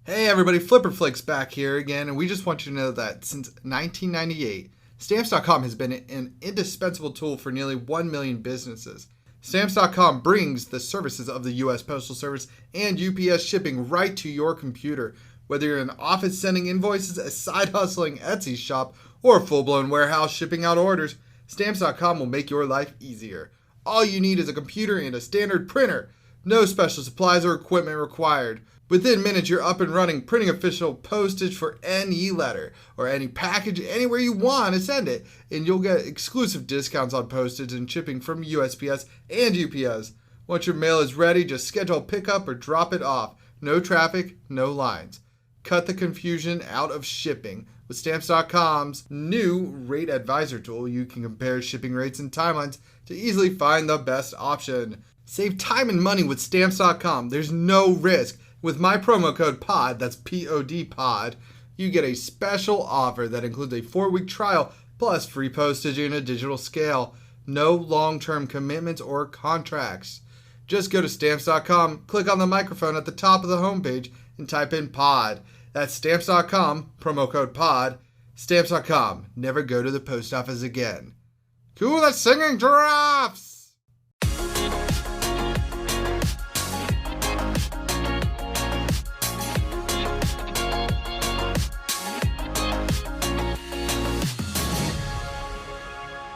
Hey everybody, Flipperflix back here again, and we just want you to know that since 1998, Stamps.com has been an indispensable tool for nearly 1 million businesses. Stamps.com brings the services of the U.S. Postal Service and UPS shipping right to your computer. Whether you're in an office sending invoices, a side hustling Etsy shop, or a full-blown warehouse shipping out orders, Stamps.com will make your life easier. All you need is a computer and a standard printer. No special supplies or equipment required. Within minutes, you're up and running, printing official postage for any letter or any package anywhere you want to send it. And you'll get exclusive discounts on postage and shipping from USPS and UPS. Once your mail is ready, just schedule a pickup or drop it off. No traffic, no lines. Cut the confusion out of shipping. With Stamps.com's new Rate Advisor tool, you can compare shipping rates and timelines to easily find the best option. Save time and money with Stamps.com. There's no risk. With my promo code POD, that's P-O-D POD, you get a special offer that includes a 4-week trial plus free postage and a digital scale. No long-term commitments or contracts. Just go to Stamps.com, click on the microphone at the top of the homepage, and type in POD. That's Stamps.com, promo code POD. Stamps.com. Never go to the post office again. To the singing giraffes!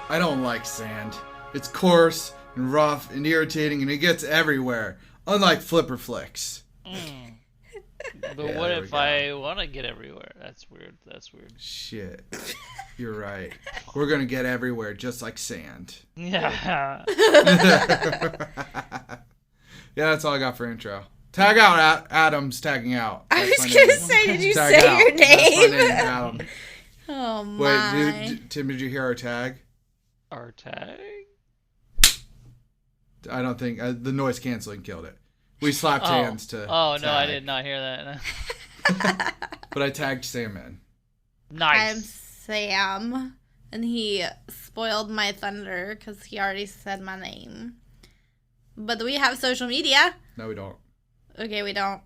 I don't like sand. It's coarse and rough and irritating and it gets everywhere. Unlike Flipperflix. But yeah, what if I want to get everywhere? That's weird. Shit. You're right. We're going to get everywhere just like sand. Yeah. Yeah, that's all I got for intro. Tag out, Adam's tagging out. I was going to say, did you say your name? That's my name, Adam. Oh, my. Wait, Tim, did you hear our tag? Our tag? I don't think the noise canceling killed it. We slapped hands to. Oh tag. no, I did not hear that. But I tagged Sam in. Nice. I'm Sam, and he spoiled my thunder because he already said my name. But do we have social media? No, we don't. Okay, we don't.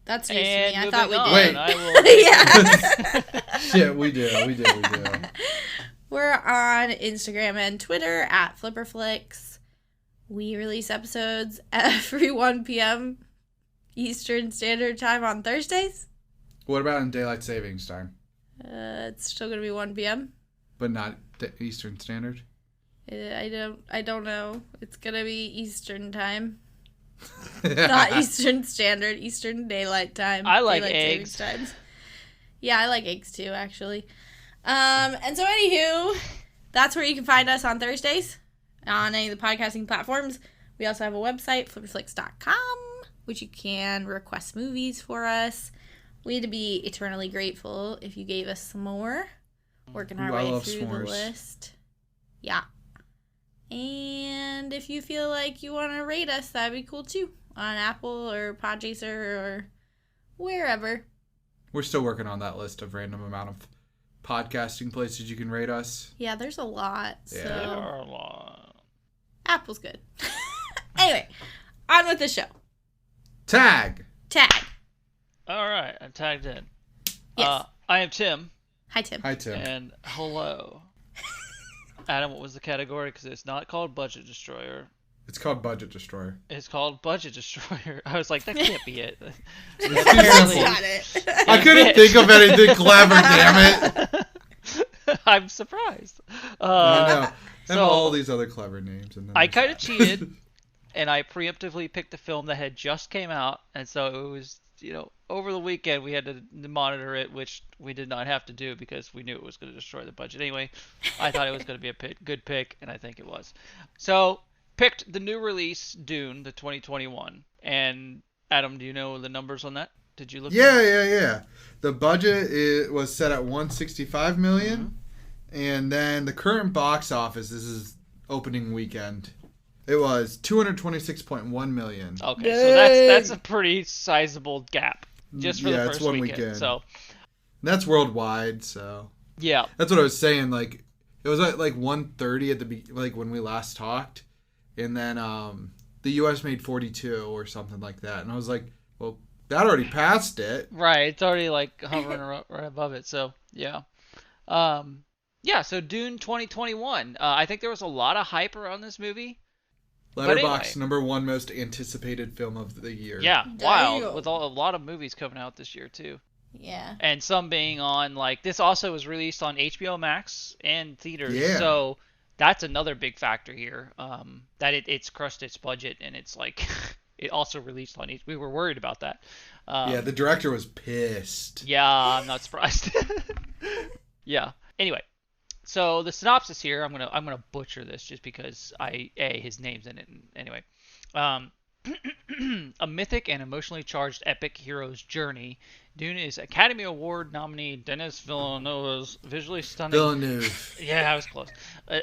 That's news to And me. I thought we moving did. on, Yeah. Shit, we do. We're on Instagram and Twitter at Flipperflix. We release episodes every 1 p.m. Eastern Standard Time on Thursdays. What about in daylight savings time? It's still gonna be 1 p.m. But not the Eastern Standard? I don't know. It's gonna be Eastern Time. Not Eastern Standard, Eastern Daylight Time. I like Daylight eggs. Savings times. Yeah, I like eggs too, actually. And so anywho, that's where you can find us on Thursdays on any of the podcasting platforms. We also have a website, flipperflix.com, which you can request movies for us. We'd be eternally grateful if you gave us some more. Working our way through the list. Yeah. And if you feel like you want to rate us, that'd be cool too. On Apple or Podchaser or wherever. We're still working on that list of random amount of podcasting places you can rate us. Yeah, there's a lot. Yeah. So There are a lot. Apple's good. Anyway, on with the show. Tag. All right, I'm tagged in. Yes. I am Tim. Hi, Tim. Hi, Tim. And hello. Adam, what was the category? Because it's not called Budget Destroyer. It's called Budget Destroyer. It's called Budget Destroyer. I was like, that can't be it. It's too simple. Got it. I couldn't think of anything clever, damn it. I'm surprised. I know. I have so- all these other clever names. And then I there's kind of that. cheated, and I preemptively picked a film that had just came out, and so it was, over the weekend we had to monitor it, which we did not have to do because we knew it was going to destroy the budget anyway. I thought it was going to be a good pick, and I think it was. So, picked the new release, Dune, the 2021. And Adam, do you know the numbers on that? Did you look? Yeah. The budget was set at $165 million. Mm-hmm. And then the current box office, this is opening weekend, it was $226.1 million. Okay, so that's a pretty sizable gap just for the first it's one weekend. So that's worldwide, so yeah, that's what I was saying. Like it was at like 130 at the when we last talked, and then the U.S. made 42 or something like that, and I was like, well, That already passed it. Right, it's already like hovering right above it. So yeah, yeah. So Dune 2021. I think there was a lot of hype around this movie. But anyway, Letterboxd #1 most anticipated film of the year. yeah, There you go. wild with a lot of movies coming out this year too, Yeah. and some being on like this also was released on HBO Max and theaters. Yeah. So that's another big factor here. That it's crushed its budget and it's like it also released on We were worried about that. Yeah, the director was pissed. Yeah, I'm not surprised. Yeah. Anyway, so the synopsis here, I'm gonna butcher this just because his name's in it. Anyway, a mythic and emotionally charged epic hero's journey. Dune is Academy Award nominee Denis Villeneuve's visually stunning. Villeneuve. Yeah, I was close.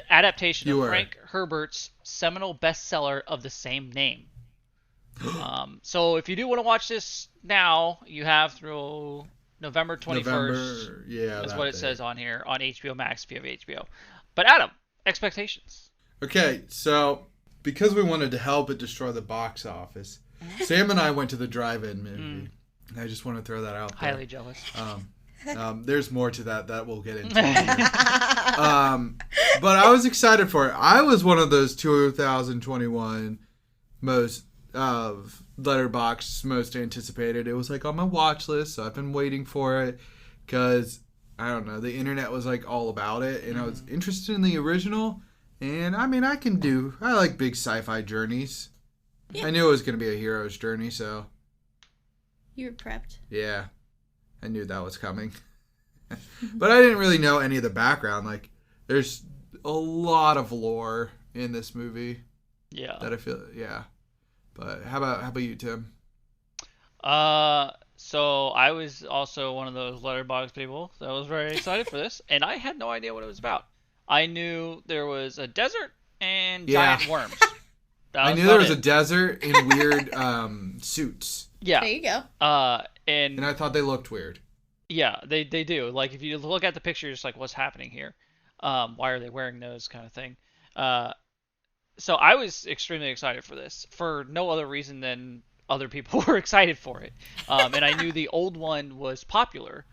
Adaptation You of were. Frank Herbert's seminal bestseller of the same name. So if you do want to watch this now, you have through November 21st. November, yeah. That's that what it day. says on here on HBO Max if you have HBO. But Adam, expectations. Okay, so because we wanted to help it destroy the box office, Sam and I went to the drive-in movie. I just want to throw that out there. Highly jealous. There's more to that we'll get into later. But I was excited for it. I was one of those 2021 most Letterboxd most anticipated. It was like on my watch list, so I've been waiting for it because I don't know, the internet was like all about it, and I was interested in the original. And I mean, I like big sci-fi journeys. Yeah. I knew it was going to be a hero's journey, so You were prepped. yeah, I knew that was coming. But I didn't really know any of the background. Like, there's a lot of lore in this movie Yeah. that I feel, yeah. But how about you, Tim? So I was also one of those Letterboxd people that was very excited for this, and I had no idea what it was about. I knew there was a desert and Yeah. giant worms. I knew there was a desert in weird suits, There Yeah. you go. And and I thought they looked weird. yeah, they do. Like if you look at the picture, it's like what's happening here? Why are they wearing those kind of thing? So I was extremely excited for this for no other reason than other people were excited for it. And I knew the old one was popular.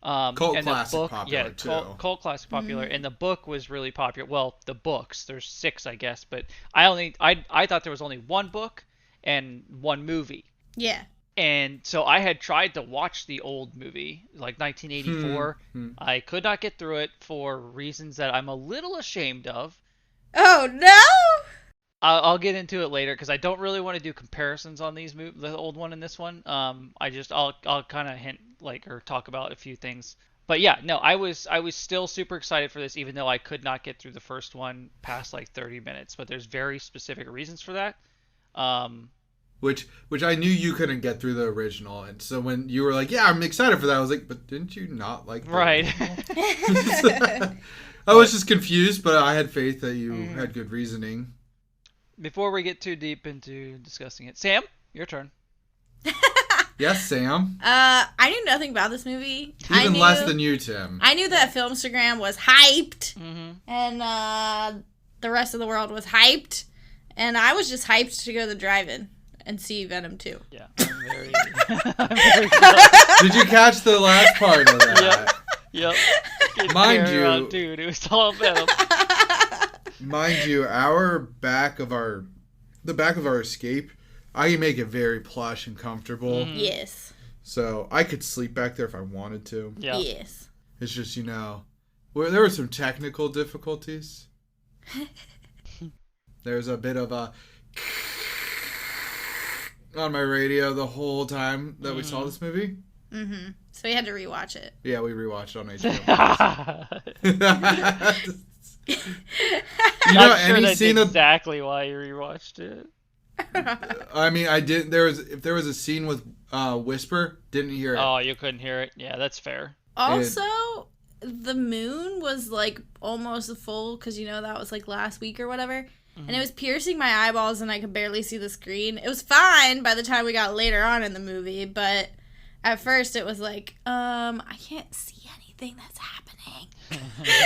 Cult and classic the book, popular, yeah, too. cult classic popular, and the book was really popular. Well, the books, there's 6, I guess, but I thought there was only one book and one movie. Yeah. And so I had tried to watch the old movie, like 1984. I could not get through it for reasons that I'm a little ashamed of. Oh no! I'll get into it later because I don't really want to do comparisons on these the old one and this one. I'll kind of hint or talk about a few things. But yeah, no, I was still super excited for this, even though I could not get through the first one past like 30 minutes. But there's very specific reasons for that. Which I knew you couldn't get through the original, and so when you were like, "Yeah, I'm excited for that," I was like, "But didn't you not like the Right. original?" I was just confused, but I had faith that you had good reasoning. Before we get too deep into discussing it, Sam, your turn. Yes, Sam. I knew nothing about this movie. Even less than you, Tim. I knew that Filmstagram was hyped, Mm-hmm. and the rest of the world was hyped, and I was just hyped to go to the drive-in and see Venom 2. Yeah, I'm very jealous. Did you catch the last part of that? Yep. Get Mind there, you- dude, it was all Venom. Mind you, the back of our escape, I can make it very plush and comfortable. Yes. So I could sleep back there if I wanted to. Yeah. Yes. It's just, there were some technical difficulties. There's a bit of a on my radio the whole time that we saw this movie. Mm-hmm. So we had to rewatch it. Yeah, we rewatched it on HBO. I'm sure any that's scene of, exactly why you rewatched it. I mean, if there was a scene with Whisper, didn't hear it. Oh, you couldn't hear it? Yeah, that's fair. Also, the moon was like almost full because that was like last week or whatever. And it was piercing my eyeballs and I could barely see the screen. It was fine by the time we got later on in the movie, but at first it was like, I can't see anything that's happening.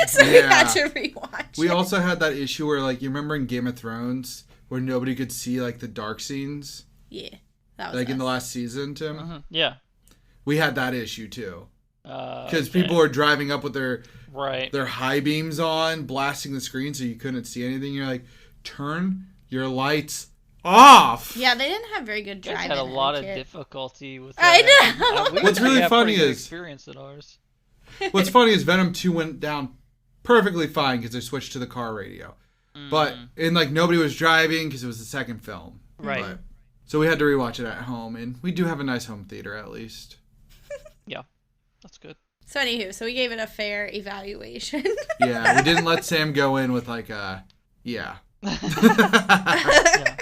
So we had to rewatch We it. also had that issue where, you remember in Game of Thrones where nobody could see, the dark scenes? Yeah. That was like in us. the last season, Tim. Yeah. We had that issue too. Because Okay. people were driving up with their Right. high beams on, blasting the screen so you couldn't see anything. You're like, turn your lights off. Yeah, they didn't have very good You guys driving. had a lot of etiquette. difficulty with I that. know. We What's actually really have funny pretty good is- experience at ours. What's funny is Venom 2 went down perfectly fine because they switched to the car radio. But, and like nobody was driving because it was the second film. Right. But, so we had to rewatch it at home, and we do have a nice home theater at least. Yeah, that's good. So anywho, so we gave it a fair evaluation. Yeah, we didn't let Sam go in with like a, yeah. Yeah.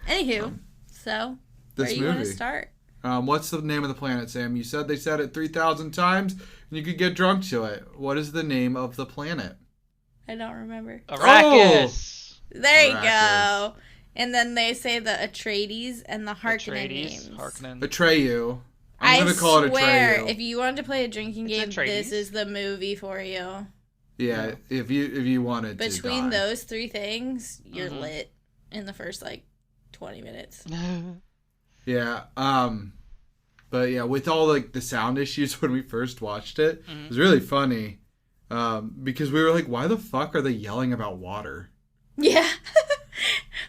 Anywho, so This where you want to movie. start? What's the name of the planet, Sam? You said they said it 3,000 times, and you could get drunk to it. What is the name of the planet? I don't remember. Arrakis. There you Arrakis. go. And then they say the Atreides and the Harkonnen Atreides. names. Harkonnen. Atreyu. I I'm going to call it swear, Atreyu. if you wanted to play a drinking game, It's Atreides. this is the movie for you. Yeah, if you wanted to Between die. those three things, you're Mhm. lit in the first, 20 minutes. Yeah, but yeah, with all like the sound issues when we first watched it, it was really funny. Because we were like, why the fuck are they yelling about water? Yeah.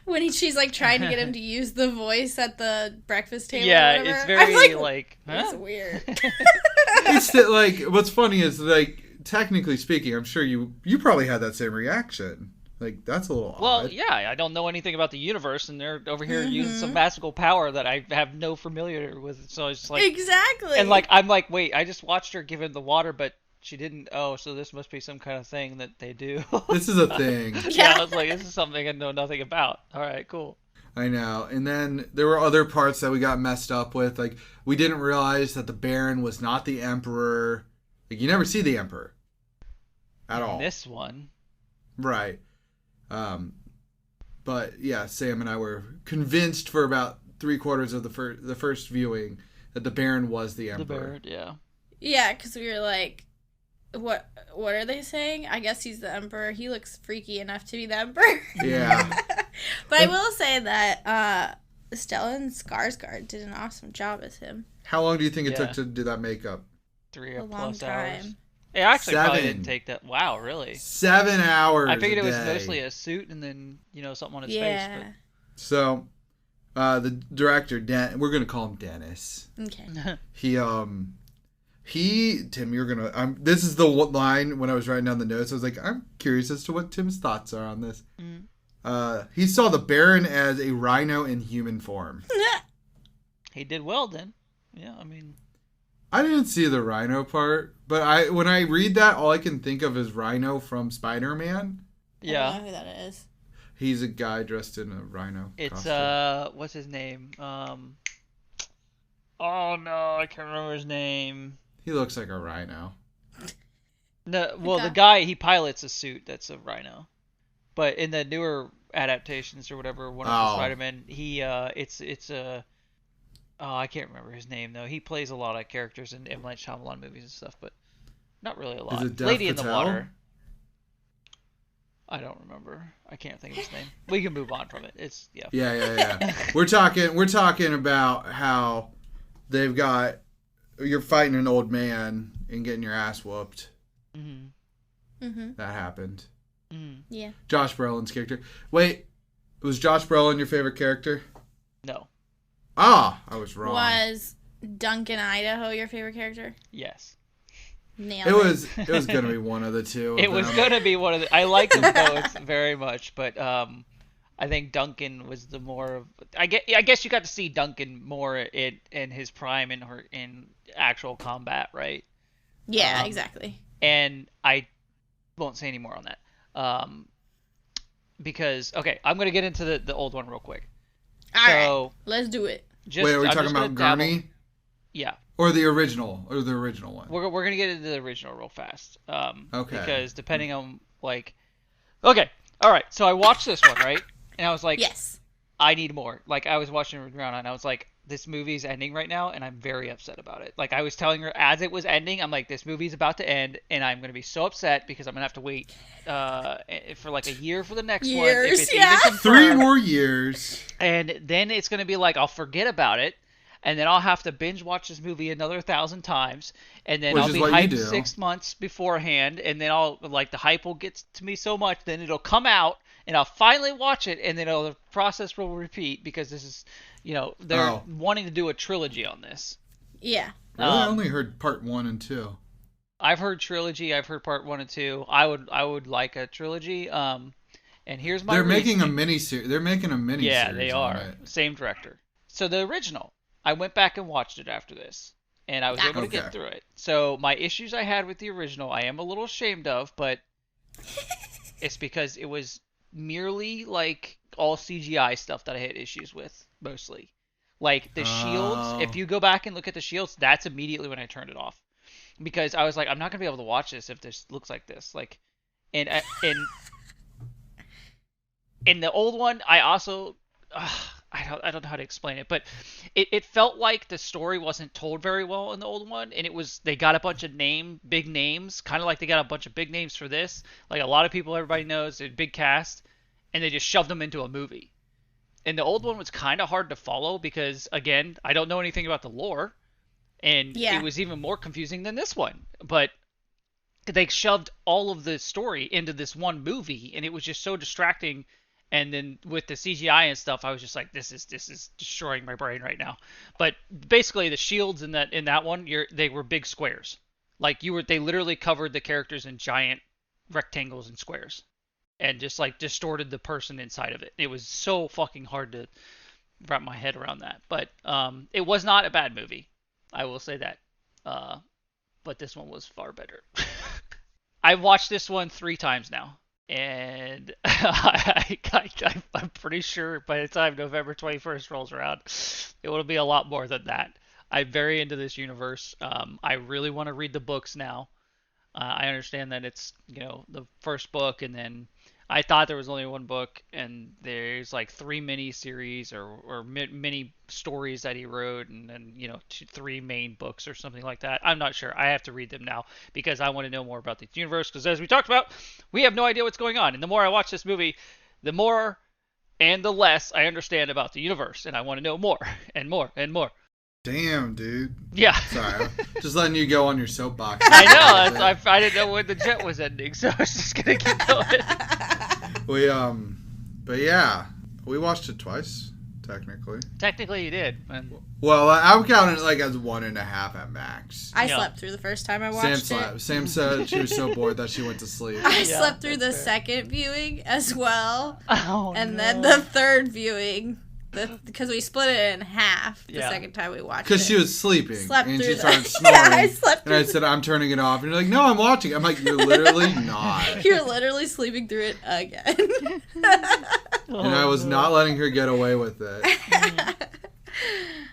When she's, trying to get him to use the voice at the breakfast table Yeah, or whatever. it's I'm very like, huh? It's weird. It's that, what's funny is technically speaking, I'm sure you probably had that same reaction. That's a little Well, odd. yeah, I don't know anything about the universe, and they're over here using Mm-hmm. some magical power that I have no familiarity with. So it's like, Exactly. and I'm like, wait, I just watched her give him the water, but she didn't. Oh, so this must be some kind of thing that they do. This is a thing. Yeah, I was like, this is something I know nothing about. All right, cool. I know. And then there were other parts that we got messed up with. We didn't realize that the Baron was not the Emperor. You never see the Emperor at all. This one. Right. But yeah, Sam and I were convinced for about 3/4 of the first viewing that the Baron was the The Emperor. bird, yeah. Yeah, because we were like, what are they saying? I guess he's the Emperor. He looks freaky enough to be the Emperor. Yeah. But I will say that Stellan Skarsgård did an awesome job as him. How long do you think it Yeah. took to do that makeup? 3 A or long plus hours. time. It actually probably 7. didn't take that. Wow, really? 7 hours. I figured it was a day. mostly a suit and then something on his face. Yeah. So, the director, we're gonna call him Dennis. Okay. But Tim, you're gonna. This is the line when I was writing down the notes. I was like, I'm curious as to what Tim's thoughts are on this. He saw the Baron as a rhino in human form. he did well then. Yeah, I mean, I didn't see the rhino part, but when I read that, all I can think of is Rhino from Spider-Man. I yeah. don't know who that is. He's a guy dressed in a rhino It's costume. what's his name? Oh no, I can't remember his name. He looks like a rhino. No, well, the Okay. guy he pilots a suit that's a rhino, but in the newer adaptations or whatever, one of the Oh. Spider-Man, he it's a I can't remember his name though. He plays a lot of characters in M. Night Shyamalan movies and stuff, but not really a lot. it Dev Lady in the Patel? Water. I don't remember. I can't think of his name. We can move on from it. It's yeah. Yeah. We're talking about how you're fighting an old man and getting your ass whooped. Mm-hmm. That happened. Yeah. Josh Brolin's character. Wait, was Josh Brolin your favorite character? No. Ah, I was wrong. Was Duncan Idaho your favorite character? Yes. Nailed It was gonna be one of the two. It was gonna be one of the. I like them both very much, but I think Duncan was the more of. I guess you got to see Duncan more in his prime in actual combat, right? Yeah, exactly. And I won't say any more on that, because okay, I'm gonna get into the old one real quick. All right, So let's do it. just, Wait, are we I'm talking just about gonna Gurney dabble- Yeah. or the original one? We're gonna get into the original real fast. Okay. Because depending on okay, all right. So I watched this one, right, and I was like, Yes. I need more. I was watching it around and I was like, this movie's ending right now, and I'm very upset about it. Like I was telling her as it was ending, I'm like, this movie's about to end, and I'm gonna be so upset because I'm gonna have to wait for like a year for the next one. If Years, it's yeah. even confirmed. 3 more years. And then it's gonna be like I'll forget about it, and then I'll have to binge watch this movie another 1,000 times, and then Which I'll is be what you hyped do. 6 months beforehand, and then I'll like the hype will get to me so much, then it'll come out, and I'll finally watch it, and then the process will repeat because this is, they're wanting to do a trilogy on this. Yeah. Really? I only heard part 1 and 2. I've heard trilogy. I've heard part 1 and 2. I would like a trilogy. And here's my. They're making a mini series. They're making a mini Yeah, series. they on are. it. Same director. So the original, I went back and watched it after this, and I was able to get through it. So my issues I had with the original, I am a little ashamed of, but it's because it was merely like all CGI stuff that I had issues with, mostly. Like the shields, if you go back and look at the shields, that's immediately when I turned it off. Because I was like, I'm not going to be able to watch this if this looks like this. Like, and in the old one, I also... I don't know how to explain it, but it felt like the story wasn't told very well in the old one, and they got a bunch of big names, kind of like they got a bunch of big names for this, like a lot of people everybody knows, a big cast, and they just shoved them into a movie. And the old one was kind of hard to follow because, again, I don't know anything about the lore, and it was even more confusing than this one. But they shoved all of the story into this one movie, and it was just so distracting. And then with the CGI and stuff, I was just like, this is destroying my brain right now. But basically, the shields in that one, they were big squares. Like they literally covered the characters in giant rectangles and squares, and just like distorted the person inside of it. It was so fucking hard to wrap my head around that. But it was not a bad movie, I will say that. But this one was far better. I've watched this one 3 times now. And I'm pretty sure by the time November 21st rolls around, it will be a lot more than that. I'm very into this universe. I really want to read the books now. I understand that it's, the first book, and then I thought there was only one book, and there's like 3 mini series or mini stories that he wrote, and then 3 main books or something like that. I'm not sure. I have to read them now because I want to know more about the universe. Because as we talked about, we have no idea what's going on, and the more I watch this movie, the more and the less I understand about the universe, and I want to know more and more and more. Damn, dude. Yeah. Sorry, just letting you go on your soapbox. I know. I didn't know when the jet was ending, so I was just gonna keep going. But yeah, we watched it twice, technically. Technically, you did. Well, I'm counting it like as 1.5 at max. I slept through the first time I watched it. Sam said she was so bored that she went to sleep. I slept through the second viewing as well, and then the third viewing. Because we split it in half the second time we watched it. Because she was sleeping. And she started snoring. I slept through and I said, I'm turning it off. And you're like, no, I'm watching. I'm like, you're literally not. You're literally sleeping through it again. And I was not letting her get away with it.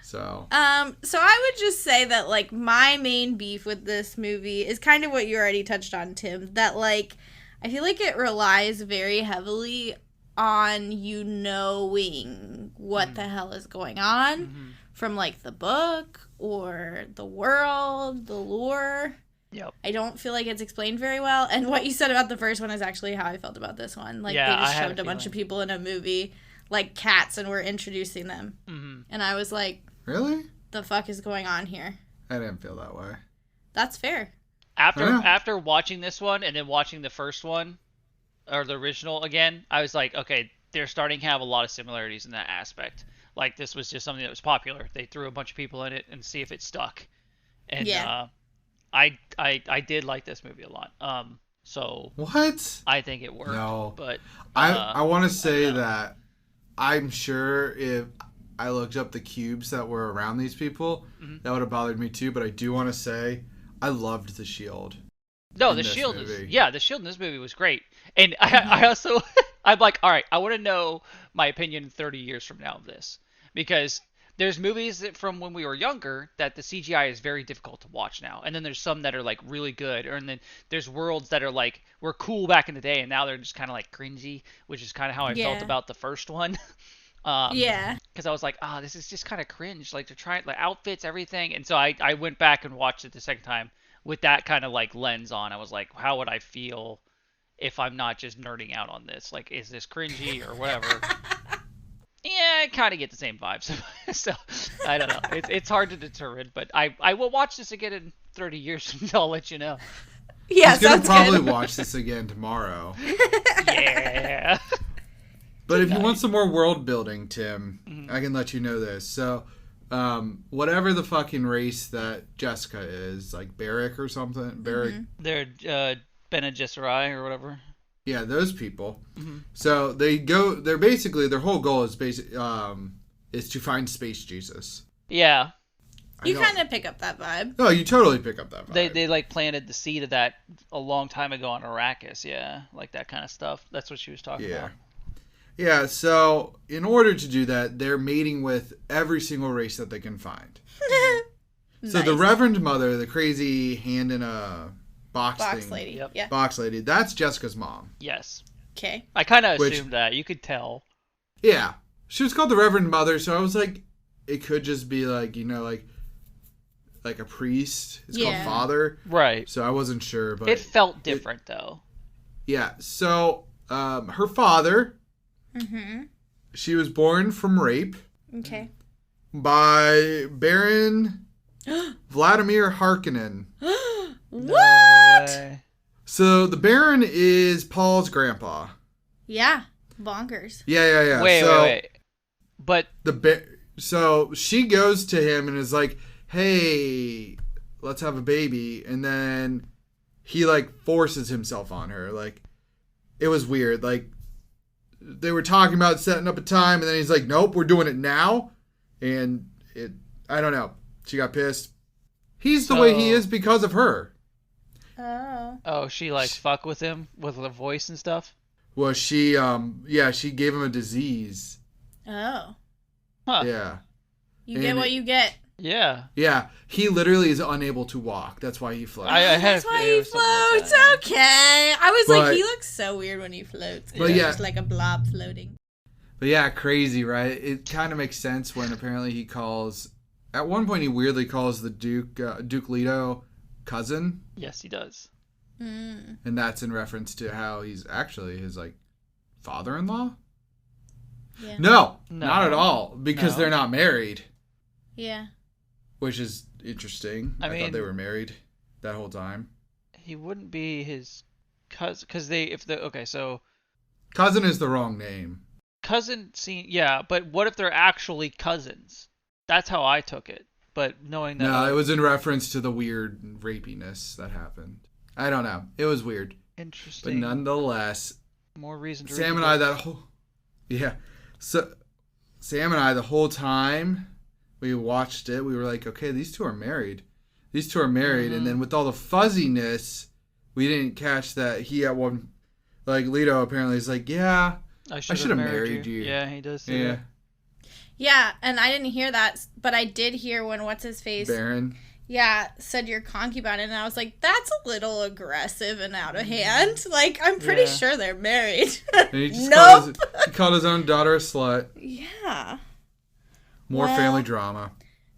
So I would just say that, like, my main beef with this movie is kind of what you already touched on, Tim. That, like, I feel like it relies very heavily on you knowing what the hell is going on from, like, the book or the world, the lore. Yep. I don't feel like it's explained very well. And what you said about the first one is actually how I felt about this one. Like, they just shoved a bunch of people in a movie like cats and were introducing them. Mm-hmm. And I was like, really? The fuck is going on here? I didn't feel that way. That's fair. After watching this one and then watching the first one, or the original again, I was like, okay, they're starting to have a lot of similarities in that aspect. Like, this was just something that was popular. They threw a bunch of people in it and see if it stuck. And I did like this movie a lot. So what? I think it worked. No, but I want to say that I'm sure if I looked up the cubes that were around these people, that would have bothered me too. But I do want to say I loved the shield. No, the shield the shield in this movie was great. And I also, I'm like, all right, I want to know my opinion 30 years from now of this. Because there's movies that from when we were younger that the CGI is very difficult to watch now. And then there's some that are, like, really good. And then there's worlds that are, like, were cool back in the day, and now they're just kind of, like, cringy, which is kind of how I felt about the first one. Yeah. Because I was like, this is just kind of cringe. Like, they're trying, like, outfits, everything. And so I went back and watched it the second time with that kind of, like, lens on. I was like, how would I feel if I'm not just nerding out on this? Like, is this cringy or whatever? Yeah, I kind of get the same vibes. So, I don't know. It's hard to determine, but I will watch this again in 30 years, and I'll let you know. Yeah, He's gonna sounds probably good. watch this again tomorrow. Yeah. But if you want some more world building, Tim, I can let you know this. So, whatever the fucking race that Jessica is, like Barrick or something, Barrick. They're Bene Gesserit or whatever. Yeah, those people. So they're basically, their whole goal is is to find Space Jesus. Yeah. You kind of pick up that vibe. No, you totally pick up that vibe. They like planted the seed of that a long time ago on Arrakis, yeah. Like that kind of stuff. That's what she was talking about. Yeah, so in order to do that, they're mating with every single race that they can find. So the Reverend Mother, the crazy hand in a box thing. lady. Yep. Yeah. Box lady, that's Jessica's mom. Yes. Okay. I kind of assumed that. You could tell. Yeah. She was called the Reverend Mother, so I was like, it could just be like, like a priest. It's called Father. Right. So I wasn't sure, but it felt different though. Yeah. So her father, she was born from rape. Okay. By Baron Vladimir Harkonnen. What? So the Baron is Paul's grandpa. Yeah. Bonkers. Yeah. Wait. But so she goes to him and is like, "Hey, let's have a baby," and then he like forces himself on her. Like, it was weird. Like, they were talking about setting up a time, and then he's like, "Nope, we're doing it now," and I don't know. She got pissed. He's the way he is because of her. Oh, she like fuck with him with the voice and stuff. Well, she gave him a disease. Oh. Huh. Yeah. You get what you get. Yeah. Yeah. He literally is unable to walk. That's why he floats. That's why he floats. Okay. I was like, he looks so weird when he floats. But He's just like a blob floating. But yeah, crazy, right? It kind of makes sense when apparently he calls. At one point, he weirdly calls the Duke Leto cousin. Yes, he does. Mm. And that's in reference to how he's actually his like father-in-law. Yeah. No, not at all, because they're not married. Yeah. Which is interesting. I thought they were married that whole time. He wouldn't be his cousin because so cousin is the wrong name. Cousin but what if they're actually cousins? That's how I took it. But knowing that No, it was in reference to the weird rapiness that happened. I don't know. It was weird. Interesting. But nonetheless, more reason to Sam and I the whole time we watched it, we were like, okay, these two are married. And then with all the fuzziness, we didn't catch that he at one, like Leto apparently is like, yeah, I should have married you. Yeah, he does. Yeah. Yeah, and I didn't hear that, but I did hear when what's-his-face... Baron. Yeah, said your concubine, and I was like, that's a little aggressive and out of hand. Like, I'm pretty sure they're married. And he just called his own daughter a slut. Yeah. More family drama.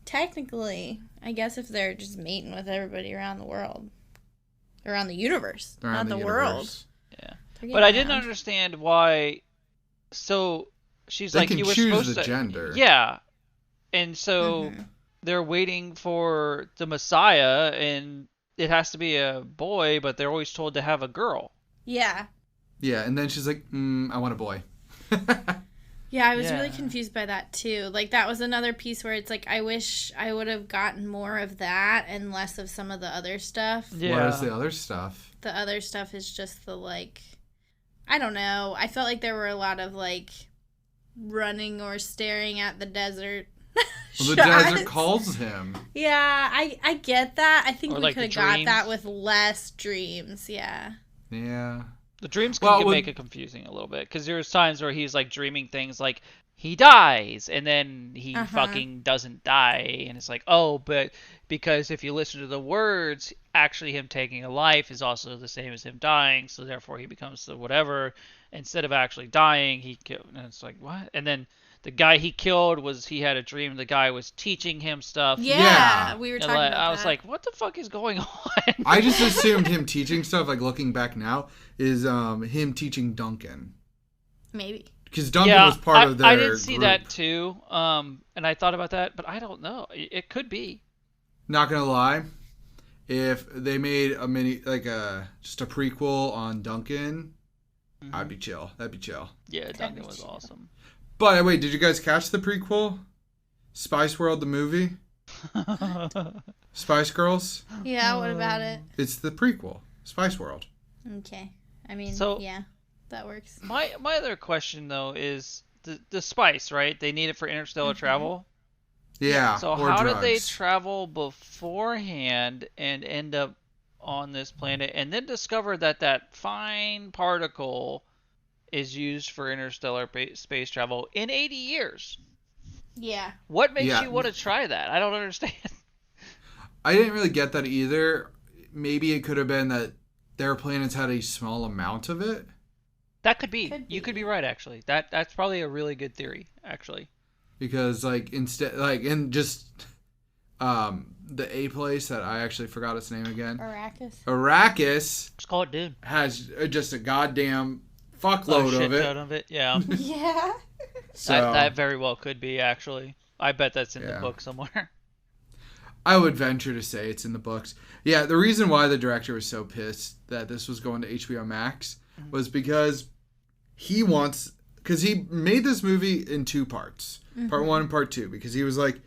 Technically, I guess if they're just mating with everybody around the world. Around the universe, not the world. Yeah. But I didn't understand why... So... She's like, you were supposed to gender. Yeah. And so they're waiting for the Messiah and it has to be a boy, but they're always told to have a girl. Yeah. Yeah, and then she's like, I want a boy. Yeah, I was really confused by that too. Like, that was another piece where it's like, I wish I would have gotten more of that and less of some of the other stuff. Yeah. What is the other stuff? The other stuff is just the, like, I don't know. I felt like there were a lot of, like, running or staring at the desert. Well, the desert calls him. Yeah, I get that. I think we like could have got that with less dreams. Yeah. Yeah. The dreams can make it confusing a little bit because there's times where he's like dreaming things like he dies and then he fucking doesn't die, and it's like, oh, but because if you listen to the words, actually him taking a life is also the same as him dying, so therefore he becomes the whatever. Instead of actually dying, and it's like, what? And then the guy he killed he had a dream the guy was teaching him stuff. Yeah, we were And talking about that. I was like, what the fuck is going on? I just assumed him teaching stuff, like looking back now, is him teaching Duncan. Maybe. Because Duncan was part of their I did see group. that too, and I thought about that, but I don't know. It could be. Not gonna lie, if they made a just a prequel on Duncan, I'd be chill. That'd be chill. Yeah, Duncan was awesome. But wait, did you guys catch the prequel? Spice World, the movie? Spice Girls? Yeah, what about it? It's the prequel. Spice World. Okay. I mean, So- yeah, that works. My other question though is the spice, right? They need it for interstellar travel. Yeah. So or how drugs. did they travel beforehand and end up on this planet and then discover that fine particle is used for interstellar space travel in 80 years? Yeah. What makes Yeah. you want to try that? I don't understand. I didn't really get that either. Maybe it could have been that their planets had a small amount of it. That could be. Could You be. could be right, actually. That's probably a really good theory, actually. Because in just the A place that I actually forgot its name again. Arrakis Let's call it Dune. has just a goddamn A fuckload shit of it. ton of it. Yeah. Yeah. So that very well could be, actually. I bet that's in the Yeah. book somewhere. I would venture to say it's in the books. Yeah, the reason why the director was so pissed that this was going to HBO Max was because he made this movie in 2 parts. Part 1 and part 2. Because he was like,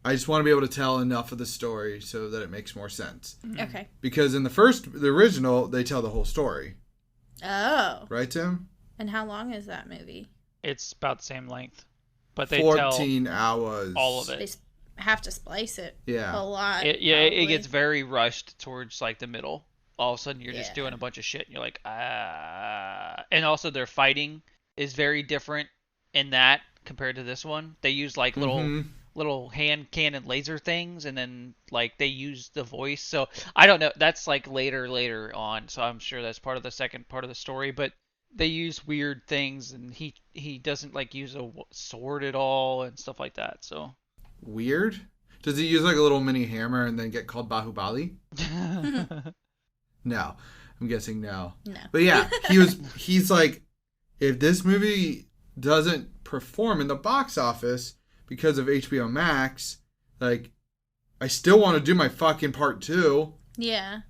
I just want to be able to tell enough of the story so that it makes more sense. Okay. Because in the original, they tell the whole story. Oh. Right, Tim? And how long is that movie? It's about the same length. But they 14 tell hours. all of They it. have to splice it Yeah. a lot. It probably. gets very rushed towards like the middle. All of a sudden, you're just Yeah. doing a bunch of shit, and you're like, ah. And also, their fighting is very different in that compared to this one. They use like little hand cannon laser things, and then like they use the voice. So I don't know. That's like later on. So I'm sure that's part of the second part of the story. But they use weird things, and he doesn't like use a sword at all and stuff like that. So. Weird? Does he use like a little mini hammer and then get called Bahubali? No. I'm guessing no. No. But yeah, he's like, if this movie doesn't perform in the box office because of HBO Max, like, I still want to do my fucking part 2. Yeah.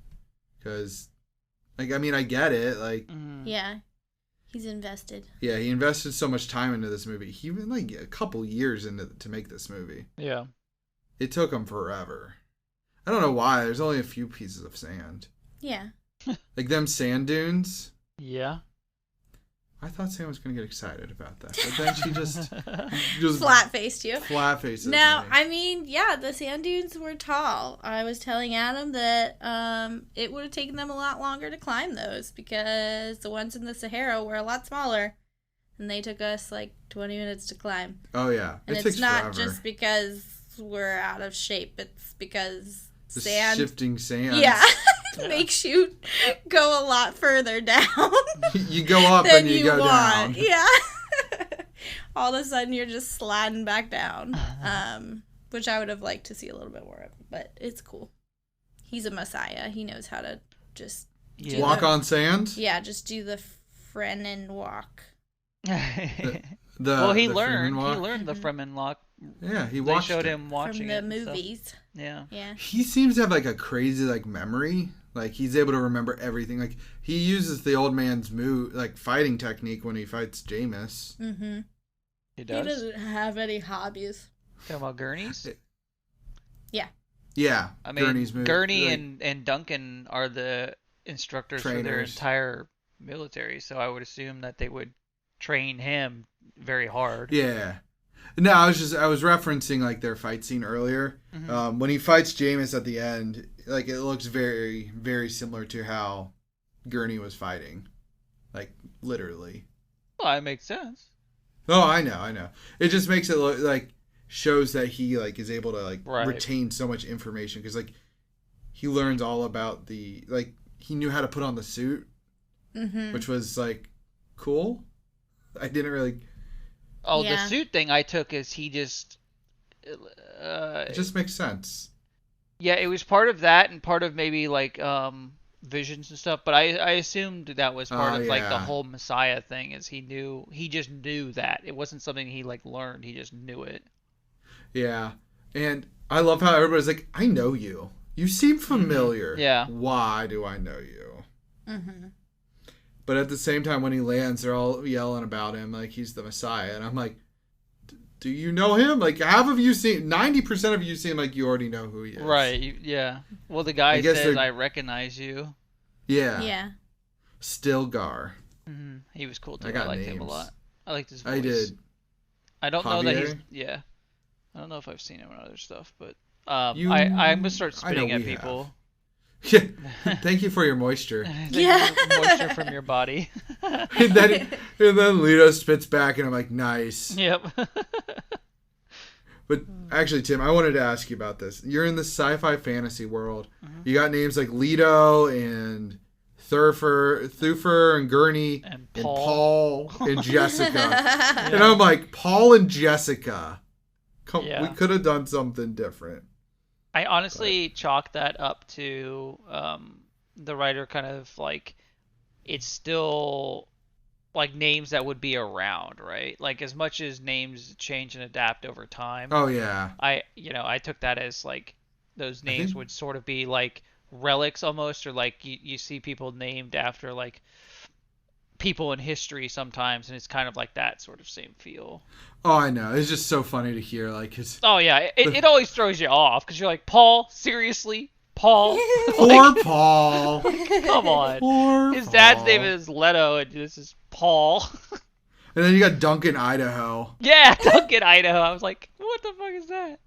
Because, like, I mean, I get it. Like, Yeah. He's invested. yeah, he invested so much time into this movie. He went like a couple years to make this movie. Yeah. It took him forever. I don't know why. There's only a few pieces of sand. Yeah. Like them sand dunes. Yeah. I thought Sam was going to get excited about that. But then she just Flat faced you. flat faces No, me. I mean, yeah, the sand dunes were tall. I was telling Adam that it would have taken them a lot longer to climb those because the ones in the Sahara were a lot smaller, and they took us like 20 minutes to climb. Oh, yeah. And It it's takes not forever. just because we're out of shape; it's because The sand, shifting sand. yeah, makes you go a lot further down. You go up than and you go want. down. Yeah. All of a sudden, you're just sliding back down, which I would have liked to see a little bit more of, but it's cool. He's a messiah. He knows how to just do Walk on sand? Yeah, just do the Fremen walk. Well, he the learned. Fremen walk? He learned the Fremen walk. Yeah, he They watched showed it. him watching From the it and stuff. movies. Yeah. Yeah. He seems to have like a crazy like memory. Like he's able to remember everything. Like he uses the old man's fighting technique when he fights Jameis. Mm-hmm. He He does. doesn't have any hobbies. Talking about gurneys. Yeah, I mean, Gurney's move. Gurney Like, and Duncan are the instructors for their Trainers. entire military, so I would assume that they would train him very hard. yeah. No, I was referencing like their fight scene earlier. Mhm. When he fights Jameis at the end, like it looks very, very similar to how Gurney was fighting, like literally. Well, that makes sense. Oh, I know. It just makes it look like shows that he like is able to like Right. retain so much information because like he learns all about he knew how to put on the suit, Mm-hmm. which was like cool. I didn't really. Oh, the Yeah. suit thing I took as he just. It just makes sense. Yeah, it was part of that and part of maybe like visions and stuff. But I assumed that was part Oh, of like the yeah. whole Messiah thing, is he just knew that it wasn't something he like learned. He just knew it. Yeah. And I love how everybody's like, I know you. You seem familiar. Yeah. Why do I know you? Mm-hmm. But at the same time, when he lands, they're all yelling about him like he's the Messiah. And I'm like, do you know him? Like, half of you seem, 90% of you seem like you already know who he is. Right. Yeah. Well, the guy I guess says, they're- "I recognize you." Yeah. Yeah. Stilgar. He was cool too. I I got liked him a names. lot. I liked his voice. I did. I don't know that he's. Javier? Yeah. I don't know if I've seen him in other stuff, but I'm gonna start I know spitting at we people. Yeah. Thank you for your moisture. Yeah. Moisture from your body. and then Leto spits back, and I'm like, nice. Yep. But actually, Tim, I wanted to ask you about this. You're in the sci-fi fantasy world. You got names like Leto and Thufir and Gurney And and Paul. Paul and Jessica. And I'm like, Paul and Jessica. Yeah. We could have done something different. I honestly chalk that up to the writer kind of like, it's still like names that would be around, right? Like, as much as names change and adapt over time, Oh, yeah. I took that as like those names would sort of be like relics almost, or like you see people named after like people in history sometimes, and it's kind of like that sort of same feel. Oh, I know. It's just so funny to hear. Like, his Oh yeah, it always throws you off because you're like, Paul, seriously, Paul? poor Paul. Come on. Poor His dad's Paul. name is Leto, and this is Paul. And then you got Duncan, Idaho. Yeah, Duncan, Idaho. I was like, what the fuck is that?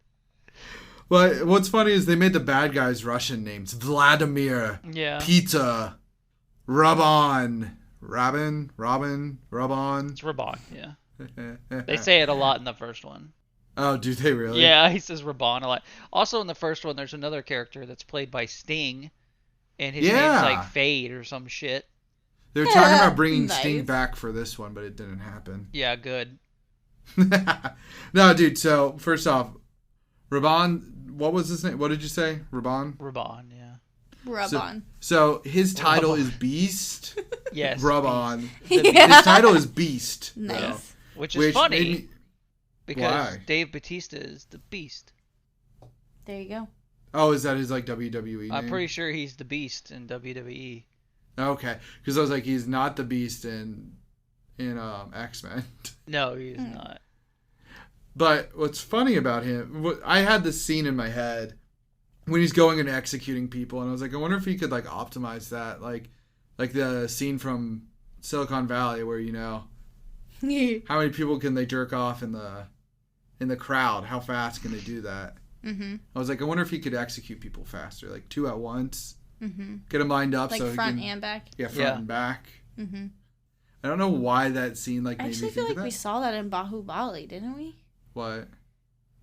But what's funny is they made the bad guys Russian names. Vladimir, Yeah. Pizza, Robon. Robin? It's Raban, yeah. They say it a lot in the first one. Oh, do they really? Yeah, he says Raban a lot. Also in the first one, there's another character that's played by Sting, and his name's Yeah. like Fade or some shit. They were talking about bringing Nice. Sting back for this one, but it didn't happen. Yeah, good. No, dude, so first off, Raban, what was his name? What did you say? Raban? Raban, yeah. Rub So- on. So his title is Beast. Yes. Raban. Yeah. His title is Beast. Nice. though, Which is funny, made me- because Why? Dave Bautista is the Beast. There you go. Oh, is that his like WWE name? I'm pretty sure he's the Beast in WWE. Okay, because I was like, he's not the Beast in X-Men. No, he's not. But what's funny about him, I had this scene in my head when he's going and executing people, and I was like, I wonder if he could like optimize that, like the scene from Silicon Valley where how many people can they jerk off in the crowd? How fast can they do that? Mm-hmm. I was like, I wonder if he could execute people faster, like 2 at once, Mm-hmm. get them lined up Like so front he can, and back. yeah, front Yeah. and back. Mm-hmm. I don't know why that scene like I made actually me feel think like of we that. saw that in Bahubali, didn't we? What?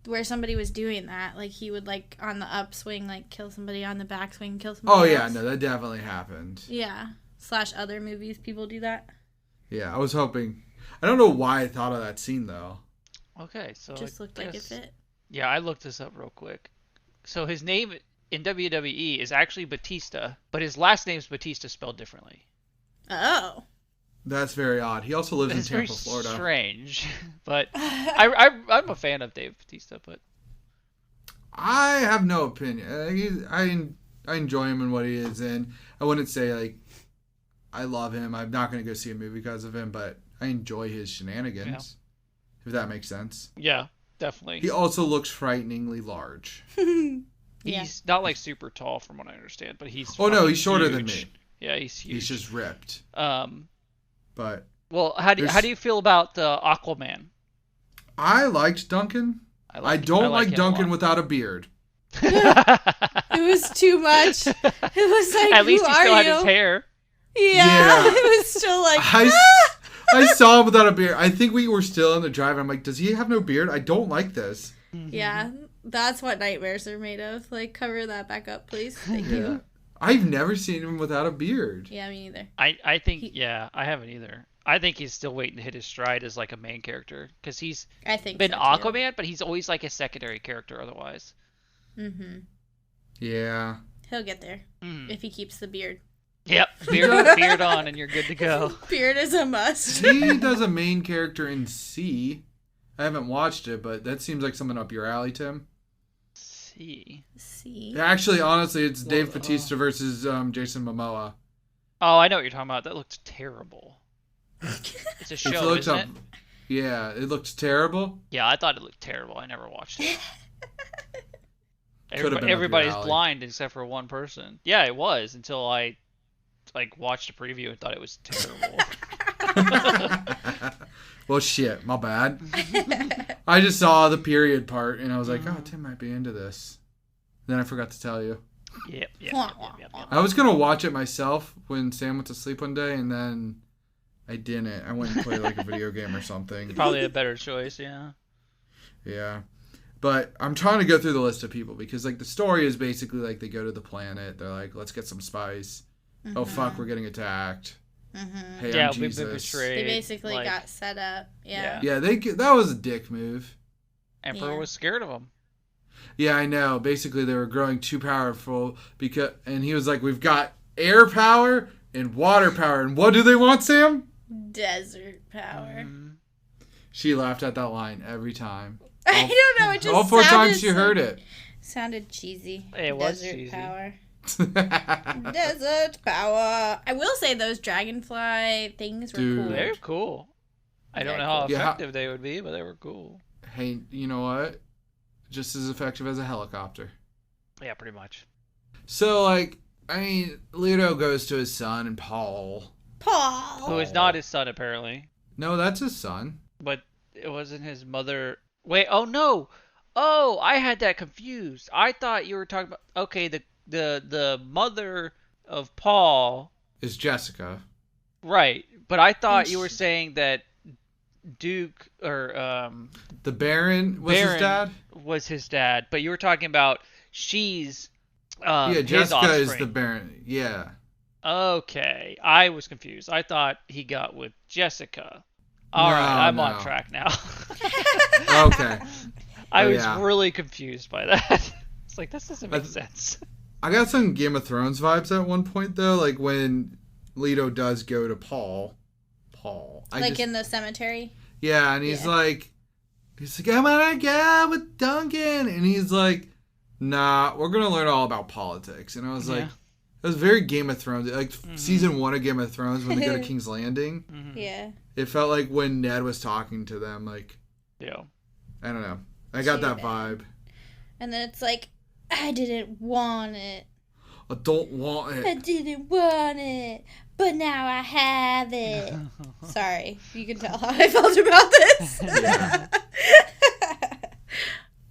Where somebody was doing that. Like, he would, like, on the upswing, like, kill somebody, on the backswing, kill somebody Oh yeah, else. no, that definitely happened. Yeah. / other movies, people do that. Yeah, I was hoping. I don't know why I thought of that scene though. Okay, so Just I looked like it guess- fit. Yeah, I looked this up real quick. So his name in WWE is actually Batista, but his last name's Batista spelled differently. Oh. That's very odd. He also lives It's in very Tampa, Florida. strange, but I'm a fan of Dave Batista. But I have no opinion. I enjoy him and what he is in. I wouldn't say like I love him. I'm not going to go see a movie because of him, but I enjoy his shenanigans. If that makes sense. yeah, definitely. He also looks frighteningly large. Yeah. He's not like super tall, from what I understand, but he's. Oh no, fucking he's shorter than huge. me. Yeah, he's huge. He's just ripped. But Well, how do there's- you feel about Aquaman? I liked Duncan. I don't like him a Duncan lot. without a beard. It was too much. It was like, At least who he still are had you? his hair. Yeah. Yeah. It was still like, I saw him without a beard. I think we were still in the drive. I'm like, does he have no beard? I don't like this. yeah, that's what nightmares are made of. Like, cover that back up, please. Thank you. I've never seen him without a beard. Yeah, me neither. I think I haven't either. I think he's still waiting to hit his stride as like a main character because he's I think been so, too. Aquaman, but he's always like a secondary character otherwise. Mm-hmm. Yeah. He'll get there if he keeps the beard. Yep, beard on, and you're good to go. Beard is a must. He does a main character in C. I haven't watched it, but that seems like something up your alley, Tim. See. Actually, honestly, it's Dave Bautista versus Jason Momoa. Oh, I know what you're talking about. That looked terrible. It's a show, isn't it? Yeah, it looked terrible. Yeah, I thought it looked terrible. I never watched it. Could've been up your Everybody's alley. blind except for one person. Yeah, it was until I watched a preview and thought it was terrible. Well, shit, my bad. I just saw the period part and I was like, oh, Tim might be into this. Then I forgot to tell you. Yep. I was going to watch it myself when Sam went to sleep one day and then I didn't. I went and played like a video game or something. Probably a better choice, yeah. Yeah. But I'm trying to go through the list of people because like the story is basically like they go to the planet. They're like, let's get some spice. Mm-hmm. Oh, fuck, we're getting attacked. Mm-hmm. Hey, Yeah, I'm we've been Jesus. betrayed. They basically got set up. Yeah. Yeah, that was a dick move. Emperor was scared of him. Yeah, I know. Basically, they were growing too powerful and he was like, we've got air power and water power. And what do they want, Sam? Desert power. Mm-hmm. She laughed at that line every time. I don't know. It just all 4 times she sounded heard it. Sounded cheesy. It was Desert cheesy. power. Desert power. I will say those dragonfly things were Dude. cool. They're cool. I don't know how effective they would be, but they were cool. Hey, you know what? Just as effective as a helicopter. Yeah, pretty much. So, like, I mean, Leto goes to his son and Paul. Who is not his son, apparently. No, that's his son. But it wasn't his mother. Wait, oh no! Oh, I had that confused. I thought you were talking about... Okay, the mother of Paul... Is Jessica. Right, but I thought you were saying that Duke, or... the Baron was his dad? Was his dad, but you were talking about she's... yeah, his Jessica offspring. is the Baron. Yeah. Okay, I was confused. I thought he got with Jessica. All right, I'm on track now. Okay. I was really confused by that. It's like, this doesn't make sense. I got some Game of Thrones vibes at one point, though, like when Leto does go to Paul. In the cemetery? Yeah, and he's like, I'm gonna go with Duncan. And he's like, nah, we're gonna learn all about politics. And I was like, it was very Game of Thrones. Like season 1 of Game of Thrones when they go to King's Landing. Mm-hmm. Yeah. It felt like when Ned was talking to them, like, yeah. I don't know. I got that vibe. And then it's like, I didn't want it. I don't want it. I didn't want it, but now I have it. Sorry, you can tell how I felt about this.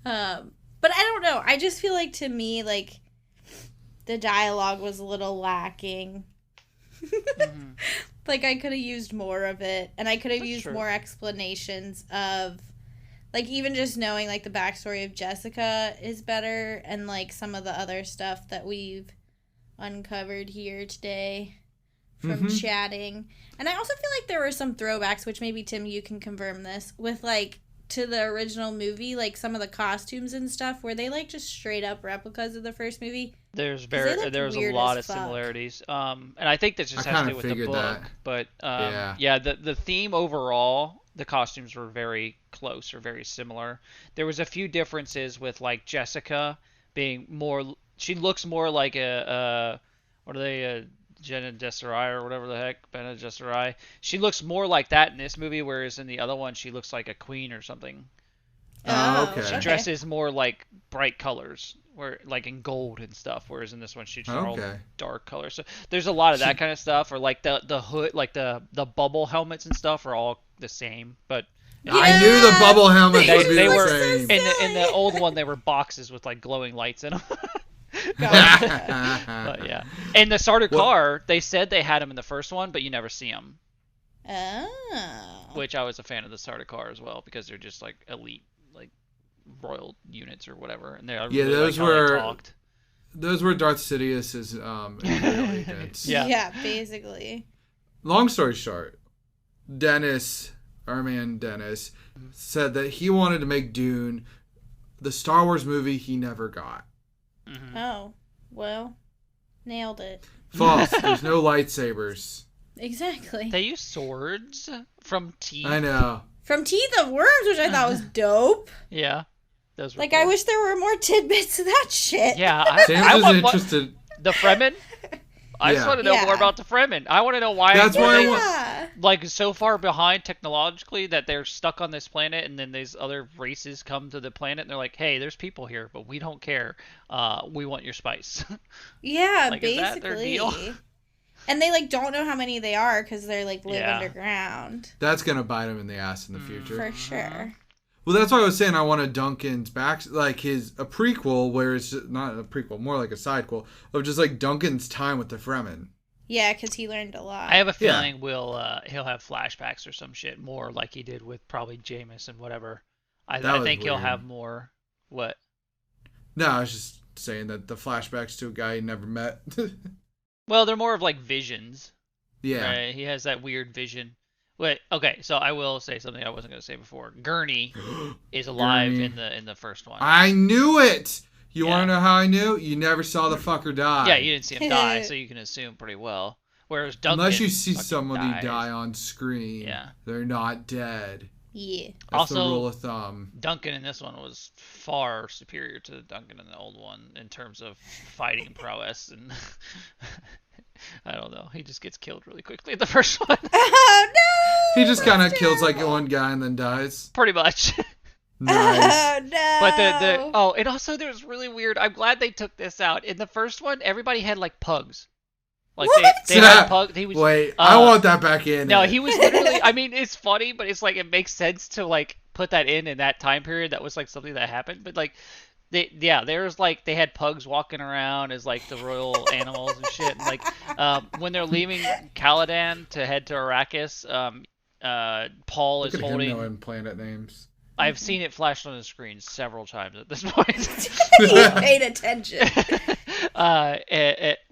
But I don't know. I just feel like, to me, like, the dialogue was a little lacking. Like, I could have used more of it, and I could have used more explanations of, like, even just knowing, like, the backstory of Jessica is better, and, like, some of the other stuff that we've uncovered here today from chatting. And I also feel like there were some throwbacks, which maybe, Tim, you can confirm this, with, like, to the original movie, like, some of the costumes and stuff, were they, like, just straight up replicas of the first movie? There's a lot of similarities. And I think that just has to do with the book. That. But, the theme overall, the costumes were very close or very similar. There was a few differences with, like, Jessica being more... She looks more like a Bene Gesserit or whatever the heck, Bene Gesserit. She looks more like that in this movie, whereas in the other one she looks like a queen or something. Okay. She dresses more like bright colors, where like in gold and stuff, whereas in this one she's all dark colors. So there's a lot of that kind of stuff, or like the hood, like the bubble helmets and stuff are all the same, but. I knew the bubble helmets would be the same. In the old one, they were boxes with like glowing lights in them. But yeah, and the starter car, they said they had them in the first one, but you never see them. Oh. Which I was a fan of the starter car as well, because they're just like elite, like royal units or whatever, and they're really those like how were they talked. Those were Darth Sidious's imperial agents. Yeah, basically. Long story short, Dennis, our man Dennis, said that he wanted to make Dune the Star Wars movie he never got. Mm-hmm. Oh, well, nailed it. False. There's no lightsabers. Exactly. They use swords from teeth. I know. From Teeth of Worms, which I thought was dope. Yeah. Those were Like, cool. I wish there were more tidbits of that shit. Yeah. Sam's I just want interested. the Fremen? I just Yeah. want to know more about the Fremen. I want to know why That's why I they Yeah. like so far behind technologically that they're stuck on this planet, and then these other races come to the planet and they're like, "Hey, there's people here, but we don't care. We want your spice." Yeah, Like, is that basically. their deal? And they, like, don't know how many they are because they're, like, live Yeah. underground. That's going to bite him in the ass in the future. For sure. Well, that's why I was saying I wanted Duncan's back, like a prequel where it's just, not a prequel, more like a sidequel of just like Duncan's time with the Fremen. Yeah, because he learned a lot. I have a feeling he'll have flashbacks or some shit more like he did with probably Jameis and whatever. I That was think he'll weird. have more. What? No, I was just saying that the flashbacks to a guy he never met. Well, they're more of like visions. Yeah. Right? He has that weird vision. Wait, okay, so I will say something I wasn't going to say before. Gurney is alive Gurney. in the first one. I knew it! You Yeah. want to know how I knew? You never saw the fucker die. Yeah, you didn't see him die, so you can assume pretty well. Whereas Duncan, Unless you see fucking somebody dies. die on screen, Yeah. they're not dead. Yeah. That's the Also- rule of thumb. Duncan in this one was far superior to Duncan in the old one in terms of fighting prowess, and I don't know. He just gets killed really quickly in the first one. Oh, no! He just kind of That's kills like terrible. one guy and then dies. Pretty much. Nice. Oh, no! But and also there's really weird. I'm glad they took this out. In the first one, everybody had like pugs. Like What? they had pugs. He was Wait, I want that back in. No, it. he was literally. I mean, it's funny, but it's like it makes sense to like put that in that time period. That was like something that happened. But like, there's like they had pugs walking around as like the royal animals and shit. And like, when they're leaving Caladan to head to Arrakis, Paul Look is at him holding. knowing planet names. I've seen it flashed on the screen several times at this point. He paid attention.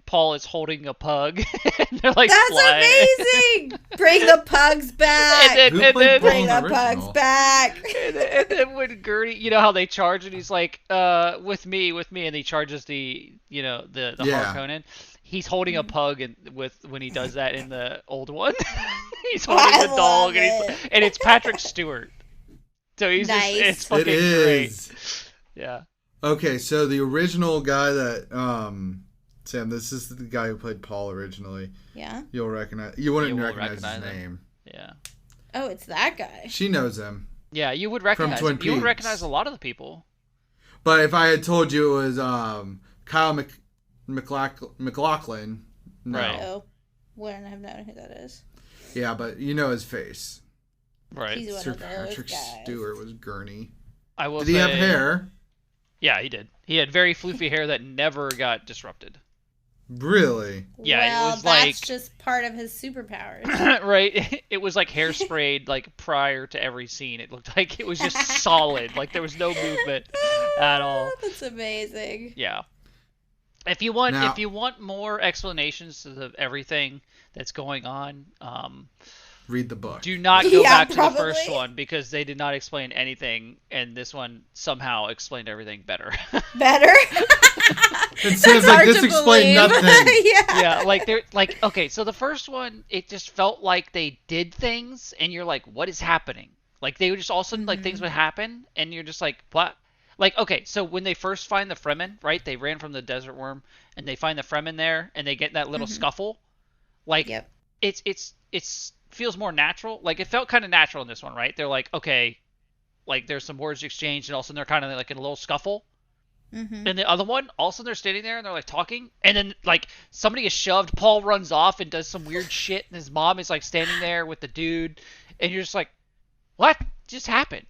Paul is holding a pug, and they're like That's flying. amazing! Bring the pugs back! And Who then, played Paul Bring in the the pugs original? back! and then when Gurney, you know how they charge and he's like, with me, and he charges the the Yeah. Harkonnen. He's holding a pug, and when he does that in the old one, he's holding I the dog, love and it's Patrick Stewart. So he's Nice. just, it's It fucking is. great. Yeah. Okay, so the original guy that Sam, this is the guy who played Paul originally. Yeah. You'll recognize. You wouldn't You will recognize recognize his him. name. Yeah. Oh, it's that guy. She knows him. Yeah, you would recognize Twin him. You would Peaks. recognize a lot of the people. But if I had told you it was Kyle McLaughlin, no. Right. Oh, wouldn't have known who that is. Yeah, but you know his face. Right. He's one Sir of those Patrick guys. Stewart was Gurney. I will Did he have say- hair? Yeah, he did. He had very floofy hair that never got disrupted. Really? Yeah, it well, was that's like- just part of his superpowers. Right? It was like hairsprayed like prior to every scene. It looked like it was just solid. Like there was no movement at all. That's amazing. Yeah. If you want Now- more explanations to everything that's going on, Read the book. do not go Yeah, back to the first probably. one because they did not explain anything, and this one somehow explained everything better. Better? It says like this explained nothing. Yeah. Yeah, like they're like okay, so the first one it just felt like they did things and you're like, what is happening? Like they would just all of a sudden like things would happen and you're just like, what? Like okay, so when they first find the Fremen, right? They ran from the desert worm and they find the Fremen there and they get in that little scuffle. Like Yep. it's feels more natural. Like it felt kind of natural in this one, right? They're like, okay, like there's some words exchanged and all of a sudden they're kind of like in a little scuffle. Mm-hmm. And the other one, all of a sudden they're standing there and they're like talking, and then like somebody is shoved. Paul runs off and does some weird shit, and his mom is like standing there with the dude, and you're just like, what just happened?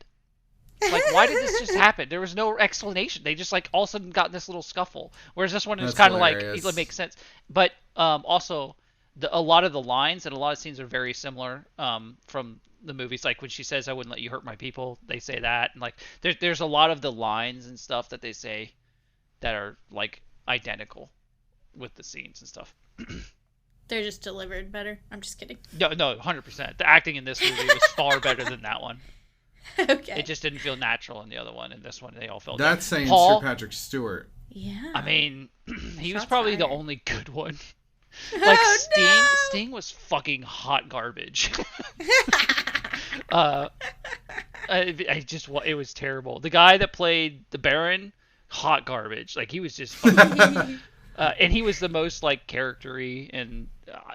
Like, why did this just happen? There was no explanation. They just like all of a sudden got in this little scuffle. Whereas this one is That's kind of like hilarious. it makes sense. But also, a lot of the lines and a lot of scenes are very similar from the movies. Like when she says, "I wouldn't let you hurt my people," they say that, and like there's a lot of the lines and stuff that they say that are like identical with the scenes and stuff. They're just delivered better. I'm just kidding. No, 100%. The acting in this movie was far better than that one. Okay. It just didn't feel natural in the other one. In this one, they all felt. That's saying Paul, Sir Patrick Stewart. Yeah. I mean, he was Shots probably the fired. only good one. Like Oh, Sting, no! Sting was fucking hot garbage. It was terrible. The guy that played the Baron, hot garbage. Like he was just fucking, and he was the most like charactery, and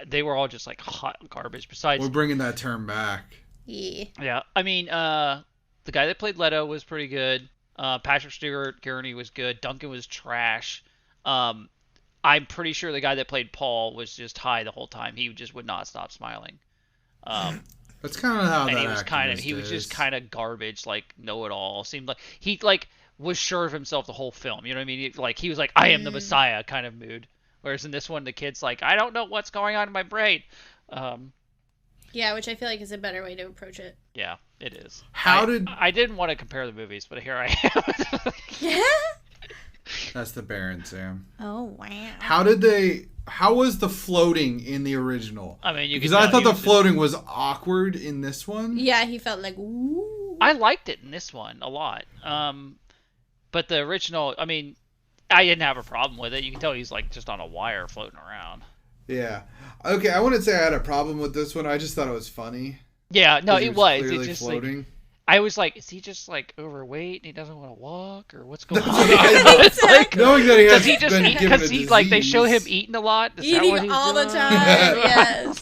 they were all just like hot garbage. Besides, We're bringing that term back. yeah. I mean, the guy that played Leto was pretty good. Patrick Stewart, Gurney was good. Duncan was trash. I'm pretty sure the guy that played Paul was just high the whole time. He just would not stop smiling. That's kind of how And that he was just kind of garbage, like know-it-all. Seemed like he was sure of himself the whole film. You know what I mean? He was like, I am the Messiah kind of mood. Whereas in this one, the kid's like, I don't know what's going on in my brain. Yeah, which I feel like is a better way to approach it. Yeah, it is. I didn't want to compare the movies, but here I am. Yeah. That's the Baron, Sam. Oh wow. How was the floating in the original? I mean, because I thought the floating was awkward in this one. Yeah, he felt like ooh. I liked it in this one a lot. But the original, I mean, I didn't have a problem with it. You can tell he's like just on a wire floating around. Yeah. Okay, I wouldn't say I had a problem with this one. I just thought it was funny. Yeah, no, it was. Clearly It just floating. like, I was like, is he just like overweight and he doesn't want to walk, or what's going on? It's like, knowing that he has does he just been eat? given Because a he like they show him disease. eating a lot. Is that Eating what he's all the doing? time. Yes.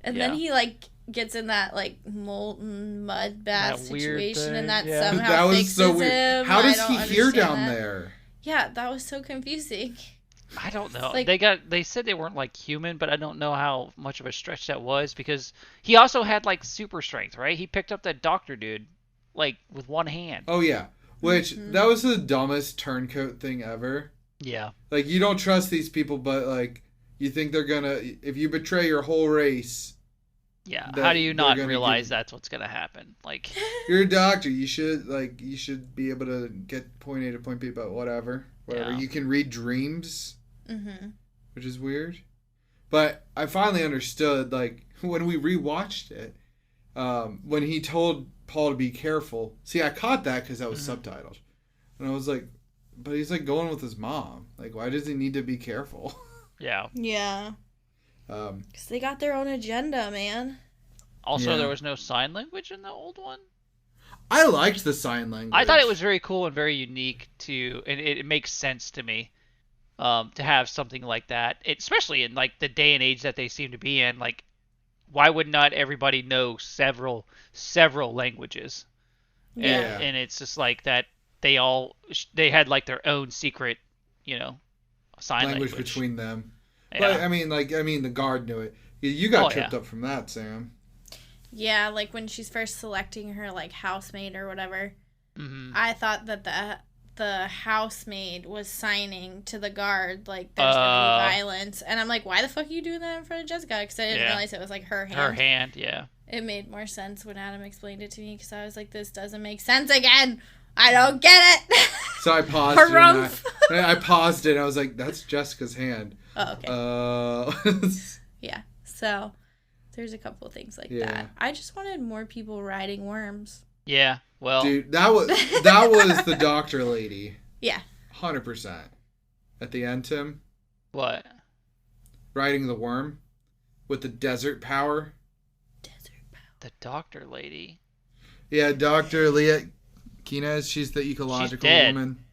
And Yeah. then he like gets in that like molten mud bath That weird situation, thing, and that yeah. somehow That was fixes so weird. him. How I does don't he hear understand down that. there? Yeah, that was so confusing. I don't know. Like- They said they weren't like human, but I don't know how much of a stretch that was because he also had like super strength, right? He picked up that doctor dude like with one hand. Oh yeah, which that was the dumbest turncoat thing ever. Yeah. Like you don't trust these people, but like you think they're gonna if you betray your whole race. Yeah. that How do you they're not gonna realize give- that's what's gonna happen? Like, You're a doctor. You should be able to get point A to point B, but whatever. Yeah. You can read dreams, Mm-hmm. which is weird. But I finally understood, like, when we rewatched it, when he told Paul to be careful. See, I caught that because that was subtitled. And I was like, but he's, like, going with his mom. Like, why does he need to be careful? yeah. Yeah. Because they got their own agenda, man. Also, Yeah. there was no sign language in the old one. I liked the sign language. I thought it was very cool and very unique and it makes sense to me, to have something like that, especially in like the day and age that they seem to be in. Like, why would not everybody know several languages? Yeah. And it's just like that they had like their own secret, sign language between them. Yeah. But, I mean, the guard knew it. You got Oh, tripped yeah. up from that, Sam. Yeah, like when she's first selecting her like housemaid or whatever, Mhm. I thought that the housemaid was signing to the guard like there's gonna be violence, and I'm like, why the fuck are you doing that in front of Jessica? Because I didn't Yeah. realize it was like her hand. Her hand, yeah. It made more sense when Adam explained it to me because I was like, this doesn't make sense again. I don't get it. So I paused it. Harumph. I paused it. And I was like, "That's Jessica's hand." Oh, okay. Uh, Yeah. So there's a couple things like Yeah. that. I just wanted more people riding worms. Yeah. Well, dude, that was the doctor lady. Yeah. 100%. At the end, Tim, what? riding the worm with the desert power. The doctor lady. Yeah, Dr. Leah Kines, she's the ecological dead. woman.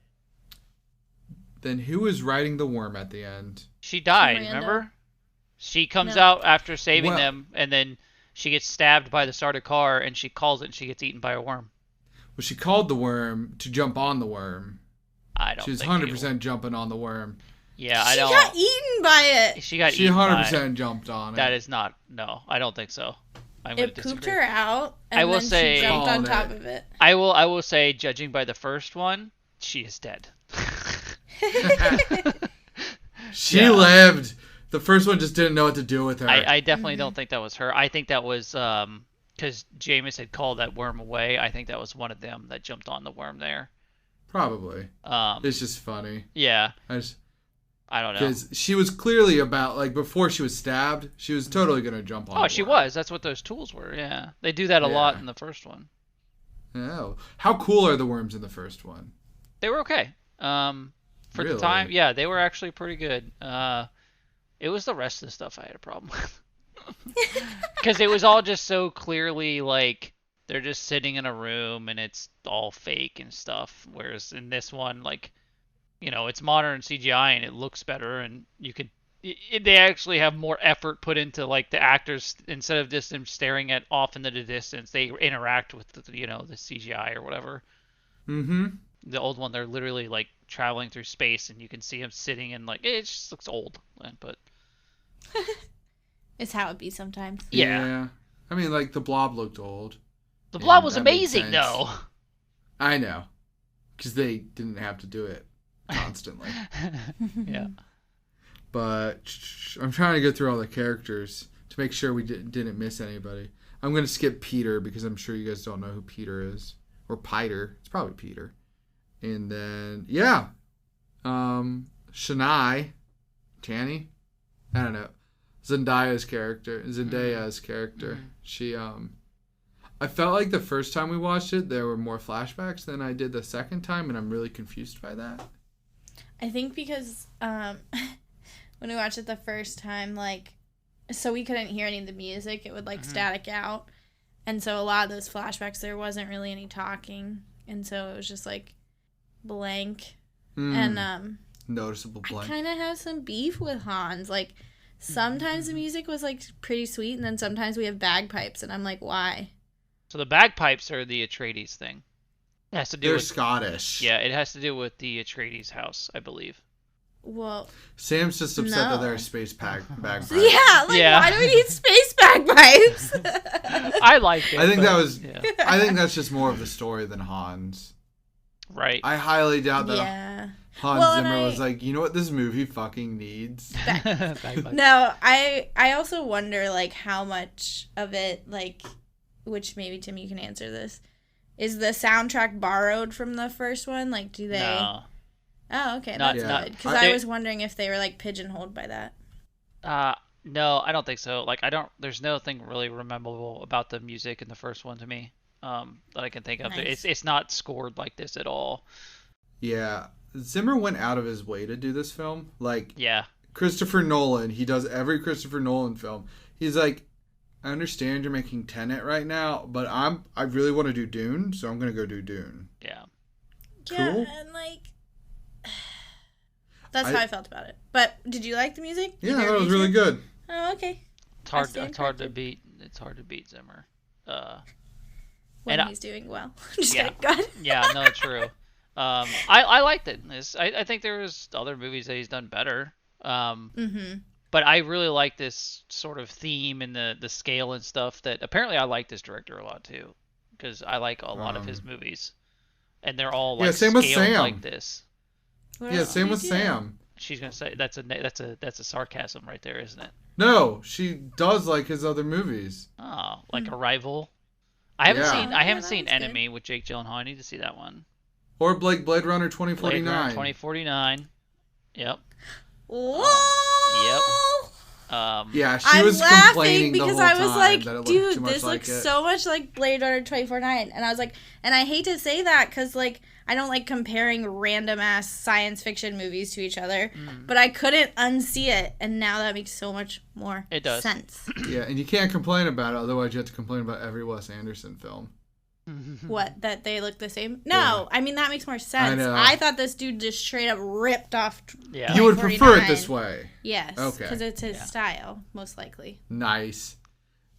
Then who is riding the worm at the end? She died, Miranda. remember? She comes No. out after saving Well- them, and then she gets stabbed by the started car, and she calls it, and she gets eaten by a worm. Well, she called the worm to jump on the worm. I don't She was think 100% jumping on the worm. Yeah, I She don't. got eaten by it. She got She eaten 100% jumped on it. That is not. No, I don't think so. I'm going It to pooped disagree. her out, and I will then say- she jumped on Oh, top that- of it. I will say, judging by the first one, she is dead. She Yeah. lived. The first one just didn't know what to do with her. I definitely don't think that was her. I think that was because Jameis had called that worm away. I think that was one of them that jumped on the worm there. Probably. Um, It's just funny. yeah. I don't know. Because she was clearly about, like, before she was stabbed, she was totally going to jump on. Oh, she was. That's what those tools were. Yeah, they do that a lot in the first one. Oh, how cool are the worms in the first one? They were okay. For the time, yeah, they were actually pretty good. It was the rest of the stuff I had a problem with. Because it was all just so clearly like they're just sitting in a room and it's all fake and stuff. Whereas in this one, like, you know, it's modern CGI and it looks better, and you could they actually have more effort put into like the actors instead of just them staring at off into the distance. They interact with the CGI or whatever. Mm-hmm. The old one, they're literally like traveling through space, and you can see them sitting and like it just looks old, but. It's how it be sometimes. Yeah. I mean, like, the Blob looked old. The Blob was amazing, though. I know. Because they didn't have to do it constantly. Yeah. But I'm trying to go through all the characters to make sure we didn't miss anybody. I'm going to skip Peter because I'm sure you guys don't know who Peter is. Or Piter. It's probably Peter. And then, yeah. Shania. Channy? I don't know. Zendaya's character. She, I felt like the first time we watched it, there were more flashbacks than I did the second time, and I'm really confused by that. I think because when we watched it the first time, like, so we couldn't hear any of the music. It would, like, static out. And so a lot of those flashbacks, there wasn't really any talking. And so it was just, like, blank. And, noticeable blank. I kind of have some beef with Hans. Like, sometimes the music was, like, pretty sweet, and then sometimes we have bagpipes, and I'm like, why? So the bagpipes are the Atreides thing. It has to do They're with, Scottish. Yeah, it has to do with the Atreides house, I believe. Well, Sam's just upset that they're space bagpipes. Yeah, like, why do we need space bagpipes? I like it. I think I think that's just more of the story than Hans. Right. I highly doubt that Hans Zimmer was like, you know what this movie fucking needs? No, I also wonder, like, how much of it, like, which maybe, Tim, you can answer this, is the soundtrack borrowed from the first one? Like, do they... No. Oh, okay, that's good. Because I was wondering if they were, like, pigeonholed by that. No, I don't think so. Like, there's nothing really memorable about the music in the first one to me that I can think of. Nice. It's not scored like this at all. Yeah. Zimmer went out of his way to do this film. Like, yeah. Christopher Nolan, he does every Christopher Nolan film. He's like, I understand you're making Tenet right now, but I really want to do Dune, so I'm going to go do Dune. Yeah. Cool. Yeah, and, like... That's how I felt about it. But did you like the music? Yeah, I thought it was really good. Oh, okay. It's hard to beat Zimmer. When he's doing well. Just like, God. Yeah, no, true. I liked it. I think there was other movies that he's done better. But I really like this sort of theme and the scale and stuff. That apparently I like this director a lot too, because I like a lot of his movies, and they're all like same with Sam. like this. Same with Sam. She's gonna say that's a sarcasm right there, isn't it? No, she does like his other movies. Oh, like Arrival. I haven't seen Enemy with Jake Gyllenhaal. I need to see that one. Or Blade Runner 2049. Blade Runner 2049. Yep. Whoa! Yep. Yeah, she was complaining because the whole I was time like, that it dude, looked this looks so much like Blade Runner 2049. And I was like, and I hate to say that because, like, I don't like comparing random ass science fiction movies to each other, but I couldn't unsee it, and now that makes so much more sense. Yeah, and you can't complain about it, otherwise you have to complain about every Wes Anderson film. What, that they look the same? No, yeah. I mean, that makes more sense. I thought this dude just straight up ripped off. Yeah. You would prefer it this way? Yes. Okay. Because it's his style, most likely. Nice.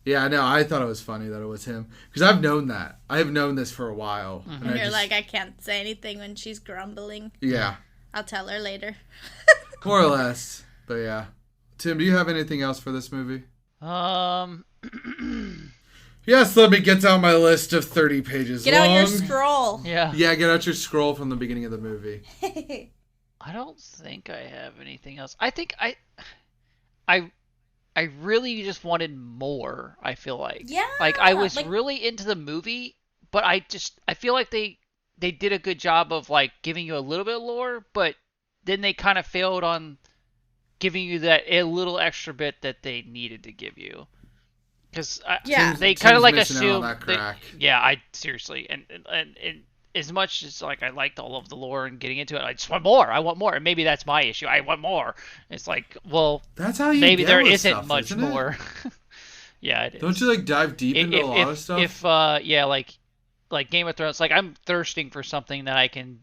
Yeah, no, I thought it was funny that it was him. Because I've known that. I have known this for a while. And you're like, I can't say anything when she's grumbling. Yeah. I'll tell her later. More or less. But yeah. Tim, do you have anything else for this movie? Yes, let me get out my list of 30 pages long. Get out your scroll. Yeah. Yeah, get out your scroll from the beginning of the movie. I don't think I have anything else. I think I really just wanted more, I feel like. Yeah. Like, I was really into the movie, but I feel like they did a good job of, like, giving you a little bit of lore, but then they kind of failed on giving you that a little extra bit that they needed to give you. Because they Tim's kind of like missing out on assume. that crack. I seriously, and as much as like I liked all of the lore and getting into it, I just want more. I want more, and maybe that's my issue. I want more. It's like, well, that's how you maybe get there with isn't stuff, much isn't it? more. Yeah, it is. Don't you like dive deep into a lot of stuff? If like Game of Thrones, like I'm thirsting for something that I can,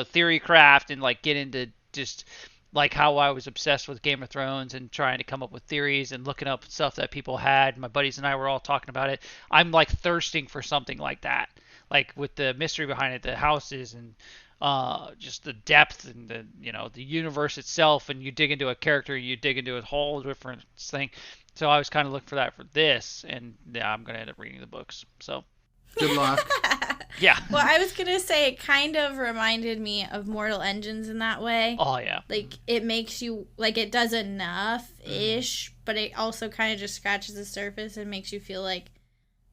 theory craft and like get into just like how I was obsessed with Game of Thrones and trying to come up with theories and looking up stuff that people had. My buddies and I were all talking about it. I'm like thirsting for something like that, like with the mystery behind it, the houses and just the depth and the universe itself. And you dig into a character, you dig into a whole different thing. So I was kind of looking for that for this, and yeah, I'm gonna end up reading the books. So. Good luck. Yeah. Well, I was going to say it kind of reminded me of Mortal Engines in that way. Oh, yeah. Like, it makes you, like, it does enough-ish, but it also kind of just scratches the surface and makes you feel like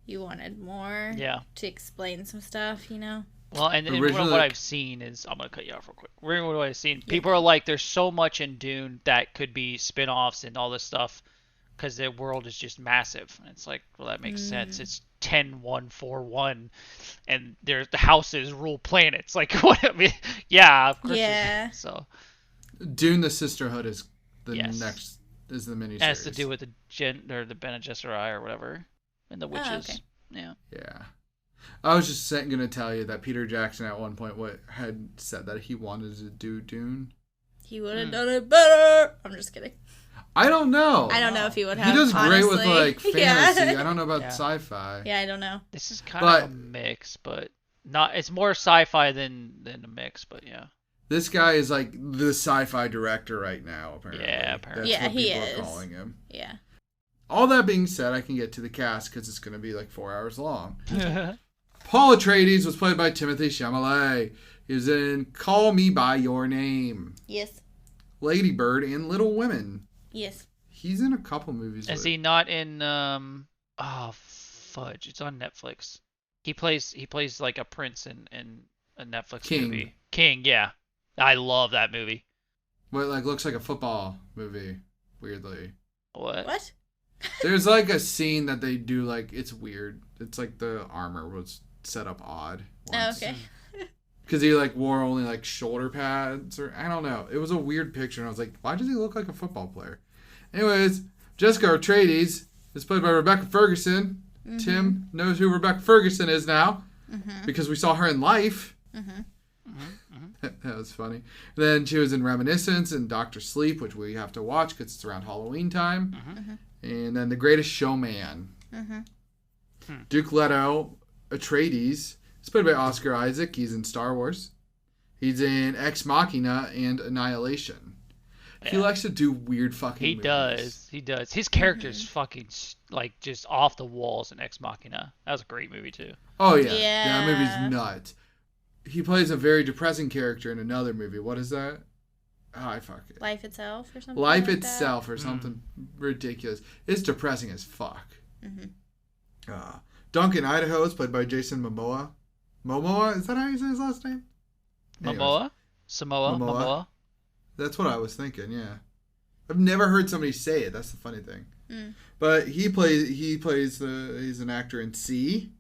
you wanted more to explain some stuff, Well, and Originally, what I've seen is, I'm going to cut you off real quick. What I've seen, people are like, there's so much in Dune that could be spin-offs and all this stuff because the world is just massive. And it's like, well, that makes sense. It's 10-1-4-1, and the houses rule planets. Like, what? I mean, yeah, of course. Yeah. So, Dune: The Sisterhood is the miniseries. It has to do with the Bene Gesserit or whatever, and the witches. Oh, okay. Yeah. Yeah. I was just going to tell you that Peter Jackson at one point had said that he wanted to do Dune. He would have done it better. I'm just kidding. I don't know. I don't know if he would have. He does great with honestly. like fantasy. Yeah. I don't know about sci-fi. Yeah, I don't know. This is kind of a mix, but not. It's more sci-fi than a mix, but yeah. This guy is like the sci-fi director right now, apparently. Yeah, apparently. Yeah, he people is. are calling him. Yeah. All that being said, I can get to the cast because it's going to be like 4 hours long. Paul Atreides was played by Timothée Chalamet. He was in Call Me By Your Name, Yes. Lady Bird, and Little Women. Yes. He's in a couple movies. Is he not in? Oh fudge! It's on Netflix. He plays like a prince in a Netflix movie. King, yeah. I love that movie. What looks like a football movie, weirdly. What? There's like a scene that they do like it's weird. It's like the armor was set up odd. Once. Oh, okay. Because he like wore only like shoulder pads or I don't know. It was a weird picture and I was like, why does he look like a football player? Anyways, Jessica Atreides is played by Rebecca Ferguson. Mm-hmm. Tim knows who Rebecca Ferguson is now because we saw her in Life. That was funny. Then she was in Reminiscence and Dr. Sleep, which we have to watch because it's around Halloween time. And then The Greatest Showman. Duke Leto Atreides is played by Oscar Isaac. He's in Star Wars. He's in Ex Machina and Annihilation. Yeah. He likes to do weird fucking movies. He does. His character's fucking like just off the walls in Ex Machina. That was a great movie too. Oh yeah. That movie's nuts. He plays a very depressing character in another movie. What is that? Oh, I fuck it. Life Itself or something. Life Itself or something ridiculous. It's depressing as fuck. Duncan Idaho is played by Jason Momoa. Momoa? Is that how you say his last name? Momoa? Momoa? That's what I was thinking, yeah. I've never heard somebody say it. That's the funny thing. But he's an actor in C.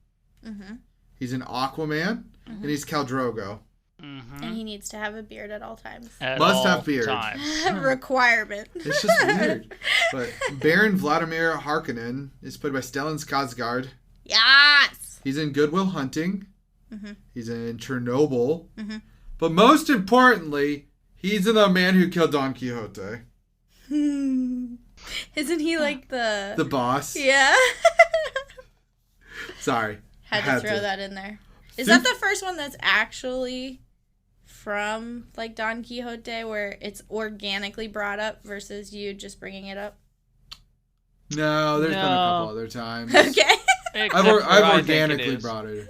He's in Aquaman. And he's Khal Drogo. And he needs to have a beard at all times. Must have beard. Requirement. It's just weird. But Baron Vladimir Harkonnen is played by Stellan Skarsgård. Yes! He's in Good Will Hunting. He's in Chernobyl. But most importantly, he's in The Man Who Killed Don Quixote. Isn't he like the boss? Yeah. Sorry. Had to throw that in there. Is that the first one that's actually from like Don Quixote where it's organically brought up versus you just bringing it up? No, there's been a couple other times. Okay. I've organically brought it.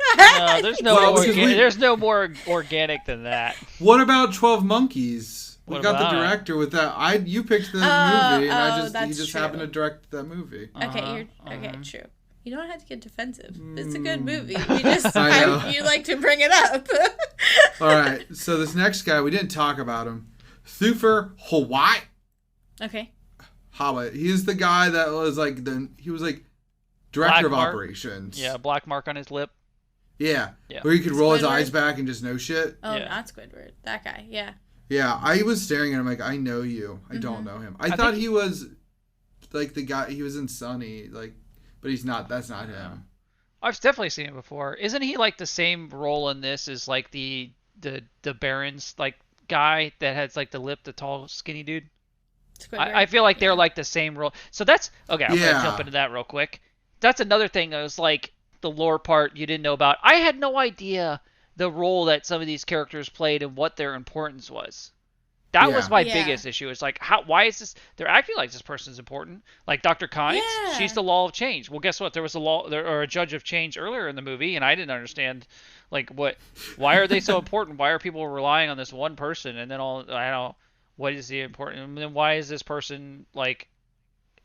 No, there's no more organic than that. What about 12 Monkeys? We got the about director with that. You picked the movie, and he just happened to direct that movie. Okay, true. You don't have to get defensive. It's a good movie. You like to bring it up. All right, so this next guy, we didn't talk about him. Thufir Hawat. Okay. Hobbit. He's the guy that was like director of Black Mark. operations. Yeah, black mark on his lip. Yeah. Yeah. Where he could roll his Squidward. eyes back and just know shit. Oh, Yeah. not Squidward. That guy. Yeah. Yeah, I was staring at him like, I know you. I don't know him. I thought think- he was like the guy, he was in Sunny, like, but he's not. That's not him. I've definitely seen him before. Isn't he like the same role in this as like the Baron's like guy that has like the lip, the tall, skinny dude? Squidward. I feel like they're like the same role. So that's okay. I'm Yeah. gonna jump into that real quick. That's another thing that was like the lore part you didn't know about. I had no idea the role that some of these characters played and what their importance was. That was Yeah. my Yeah. biggest issue. It's like, why is this? They're acting like this person's important. Like Dr. Kynes, Yeah. she's the law of change. Well, guess what? There was a law or a judge of change earlier in the movie, and I didn't understand, like, why are they so important? Why are people relying on this one person? And then what is the important? And then why is this person like?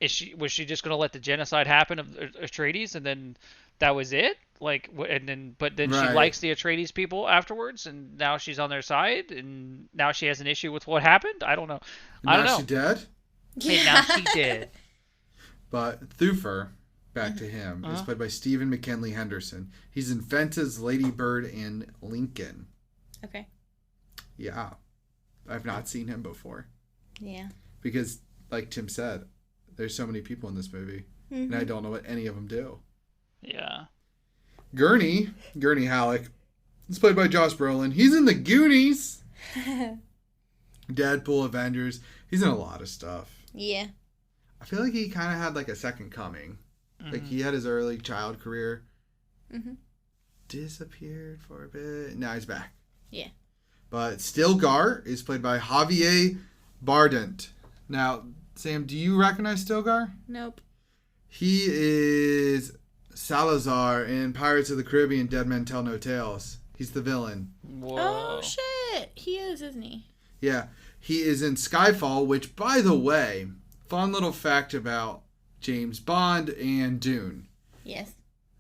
Was she just going to let the genocide happen of Atreides, and then that was it? Like, but then she Right. likes the Atreides people afterwards, and now she's on their side, and now she has an issue with what happened. I don't know. I don't Now know. she dead? And now she did. But Thufir, back to him, is played by Stephen McKinley Henderson. He's in Fences, Lady Bird, and Lincoln. Okay. Yeah. I've not seen him before. Yeah. Because, like Tim said, there's so many people in this movie, and I don't know what any of them do. Yeah. Gurney Halleck, is played by Josh Brolin. He's in the Goonies. Deadpool, Avengers. He's in a lot of stuff. Yeah. I feel like he kind of had like a second coming. Like he had his early child career. Disappeared for a bit. Now he's back. Yeah. But Stilgar is played by Javier Bardem. Now, Sam, do you recognize Stilgar? Nope. He is Salazar in Pirates of the Caribbean, Dead Men Tell No Tales. He's the villain. Whoa. Oh shit! He is, isn't he? Yeah. He is in Skyfall, which, by the way, fun little fact about James Bond and Dune. Yes.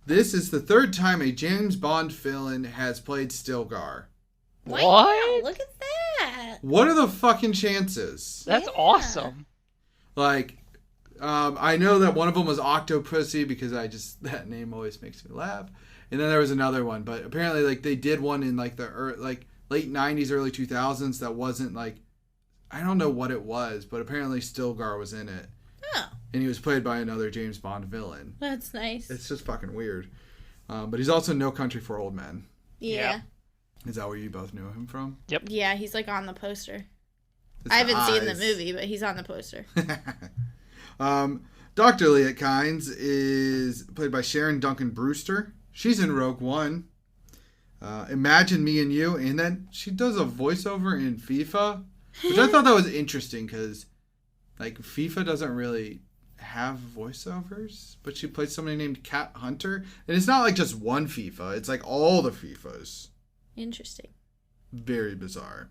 This is the third time a James Bond villain has played Stilgar. What? Wow, look at that. What are the fucking chances? That's Yeah. awesome. Like, I know that one of them was Octopussy because that name always makes me laugh. And then there was another one, but apparently, like, they did one in like late '90s, early 2000s that wasn't like, I don't know what it was, but apparently Stilgar was in it, Oh, and he was played by another James Bond villain. that's nice. It's just fucking weird. But he's also in No Country for Old Men. Yeah. Is that where you both knew him from? Yeah, he's like on the poster. It's I the haven't seen the eyes. movie, but he's on the poster. Dr. Leah Kynes is played by Sharon Duncan Brewster. She's in Rogue One. Imagine Me and You. And then she does a voiceover in FIFA, which I thought that was interesting because, like, FIFA doesn't really have voiceovers, but she plays somebody named Cat Hunter. And it's not like just one FIFA. It's like all the FIFAs. Interesting. Very bizarre.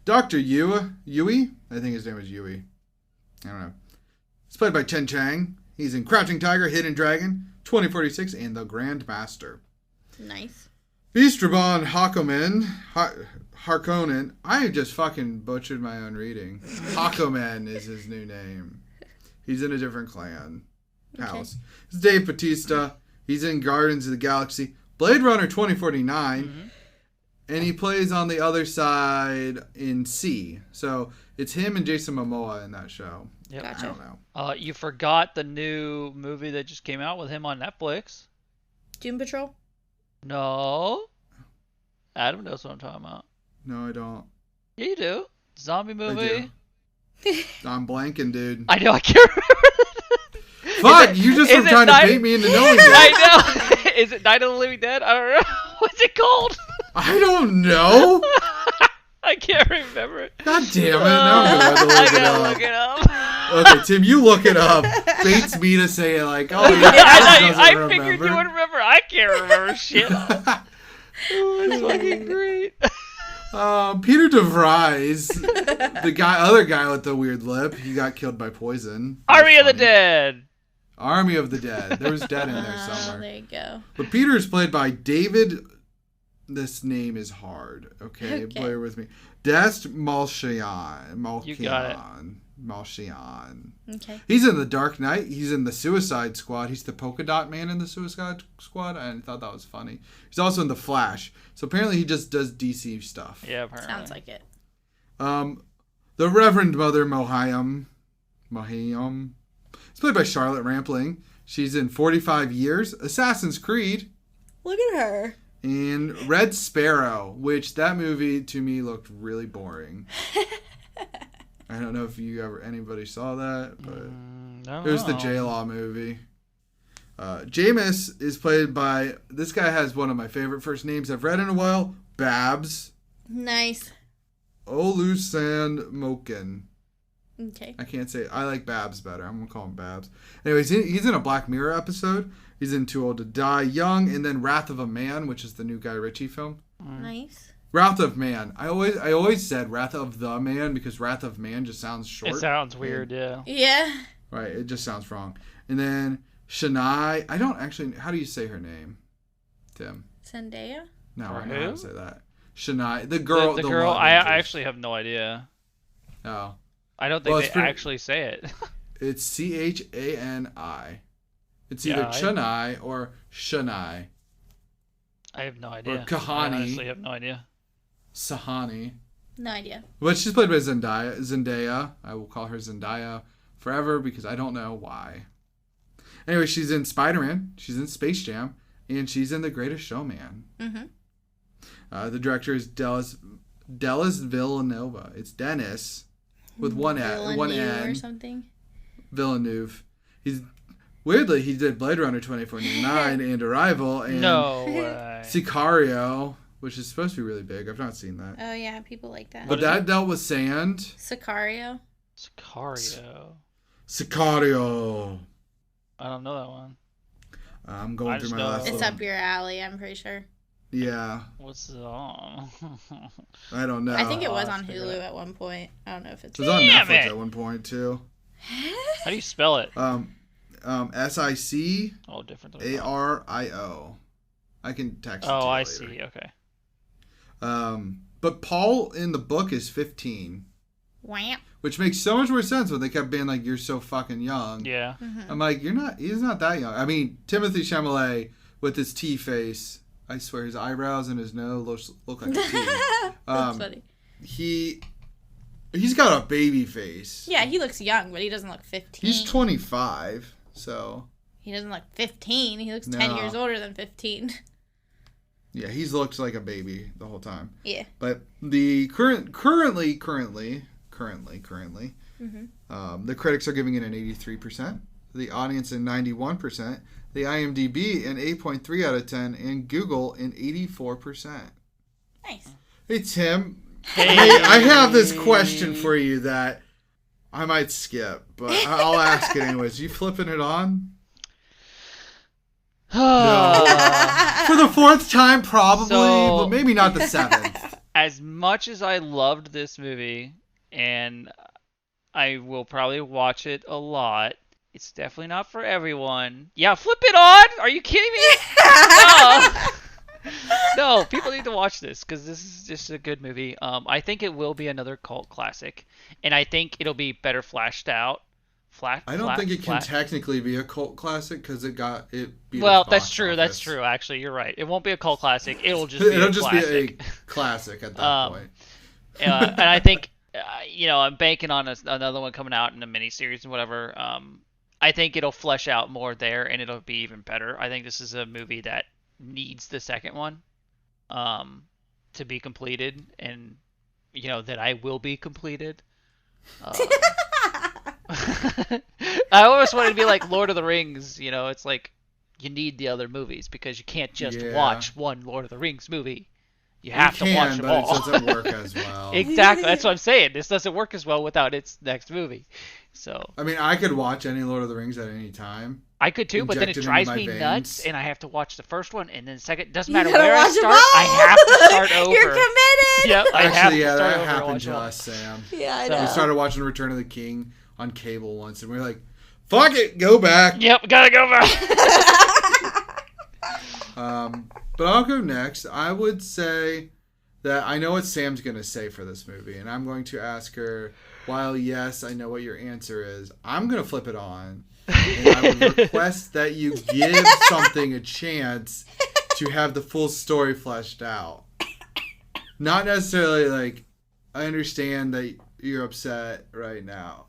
Dr. Yui? I think his name was Yui. I don't know. It's played by Chen Chang. He's in Crouching Tiger, Hidden Dragon, 2046, and The Grand Master. Nice. Beastrabon Harkonnen. I just fucking butchered my own reading. Hakomen is his new name. He's in a different clan house. It's Dave Bautista. He's in Guardians of the Galaxy. Blade Runner 2049. And he plays on the other side in C. So it's him and Jason Momoa in that show. Yep. I Gotcha. don't know. You forgot the new movie that just came out with him on Netflix. Doom Patrol? No. Adam knows what I'm talking about. No, I don't. Yeah, you do. Zombie movie. I'm blanking, dude. I know. I can't remember. Fuck, you just is were it trying to Night- bait me into knowing it. I know. Is it Night of the Living Dead? I don't know. What's it called? I don't know. I can't remember it. God damn it. Now I'm going to I have to gotta look look it it up. up. Okay, Tim, you look it up. Baits me to say it like, oh, yeah, I figured you would remember. I can't remember shit. Oh, it's fucking great. Peter DeVries, the other guy with the weird lip, he got killed by poison. That was Army of the funny. Dead. Army of the Dead. There was dead in there Oh, somewhere. there you go. But Peter is played by David. This name is hard. Okay, Okay. bear with me. Dest Malchian. You got it. Martian. Okay. He's in The Dark Knight. He's in the Suicide Squad. He's the polka dot man in the Suicide Squad. I thought that was funny. He's also in The Flash. So apparently he just does DC stuff. Yeah, apparently. Sounds like it. The Reverend Mother Mohayam. It's played by Charlotte Rampling. She's in 45 Years, Assassin's Creed, Look at her. and Red Sparrow, which that movie to me looked really boring. I don't know if anybody saw that, but it was the J-Law movie. Jameis is played by, this guy has one of my favorite first names I've read in a while, Babs Nice. Olusanmoken. Okay. I can't say it. I like Babs better. I'm going to call him Babs. Anyways, he's in a Black Mirror episode. He's in Too Old to Die Young, and then Wrath of a Man, which is the new Guy Ritchie film. Nice. Wrath of Man. I always said Wrath of the Man because Wrath of Man just sounds short. It sounds weird, yeah. Yeah. Right, it just sounds wrong. And then Shania. I don't actually. How do you say her name, Tim? Zendaya? No, Or I know how who? to say that. Shania. The girl. The girl, love I interest. actually have no idea. Oh. I don't think Well, they it's pretty- actually say it. It's Chani. It's either Yeah, Chani or Shania. I have no idea. Kahani. I honestly have no idea. Sahani. No idea. But she's played by Zendaya. I will call her Zendaya forever because I don't know why. Anyway, she's in Spider-Man. She's in Space Jam. And she's in The Greatest Showman. Mm-hmm. The director is Denis Villeneuve. It's Dennis with one Villeneuve N. or something. Villeneuve. Weirdly, he did Blade Runner 2049 and Arrival and No way. Sicario, which is supposed to be really big. I've not seen that. Oh, yeah. People like that. But that dealt with sand. Sicario. Sicario. Sicario. I don't know that one. I'm I going just through my know- last It's little... up your alley, I'm pretty sure. Yeah, What's it on? I don't know. I think it was I'll on figure Hulu it at one point. I don't know if it's... It was on Damn Netflix it. at one point too. How do you spell it? SICARIO. Oh, different. Than I can text it to Oh, you I later. see. Okay. But Paul in the book is 15, Wham. which makes so much more sense when they kept being like, "You're so fucking young." Yeah. I'm like, "You're not." He's not that young. I mean, Timothée Chalamet with his T face. I swear, his eyebrows and his nose look like a T. That's funny. He's got a baby face. Yeah, he looks young, but he doesn't look 15. He's 25, so He doesn't look 15. He looks 10 No. years older than 15. yeah, he's looked like a baby the whole time. Yeah. But the currently, the critics are giving it an 83%, the audience an 91%, the IMDb an 8.3 out of 10, and Google an 84%. Nice. Hey Tim, Hey. I have this question for you that I might skip, but I'll ask it anyways. You flipping it on? For the fourth time, probably, So- but maybe not the seventh. As much as I loved this movie, and I will probably watch it a lot, it's definitely not for everyone. Yeah, flip it on! Are you kidding me? No, people need to watch this because this is just a good movie. I think it will be another cult classic, and I think it'll be better flashed out. I don't think it can technically be a cult classic because it beat Well, the that's box true. That's office. true. Actually, you're right. It won't be a cult classic. It'll just be It'll a just classic. be a classic at that point. And I think, I'm banking on another one coming out in a miniseries and whatever. I think it'll flesh out more there, and it'll be even better. I think this is a movie that needs the second one to be completed, and that I will be completed. I always wanted to be like Lord of the Rings. It's like you need the other movies because you can't just watch one Lord of the Rings movie. You have to watch them all. But it doesn't work as well. Exactly. That's what I'm saying. This doesn't work as well without its next movie. So I mean, I could watch any Lord of the Rings at any time. I could too, but then it Injected drives into me my nuts, veins. and I have to watch the first one, and then the second. Doesn't You matter gotta where I watch 'em start. all. I have to start over. You're committed. Yep, I have Actually, to yeah, start that over and happened watch to them all. us, Sam. Yeah, I So- know. We started watching Return of the King on cable once, and we were like, "Fuck it, go back." Yep, gotta go back. But I'll go next. I would say that I know what Sam's going to say for this movie, and I'm going to ask her, while yes, I know what your answer is, I'm going to flip it on, and I would request that you give something a chance to have the full story fleshed out. Not necessarily like, I understand that you're upset right now.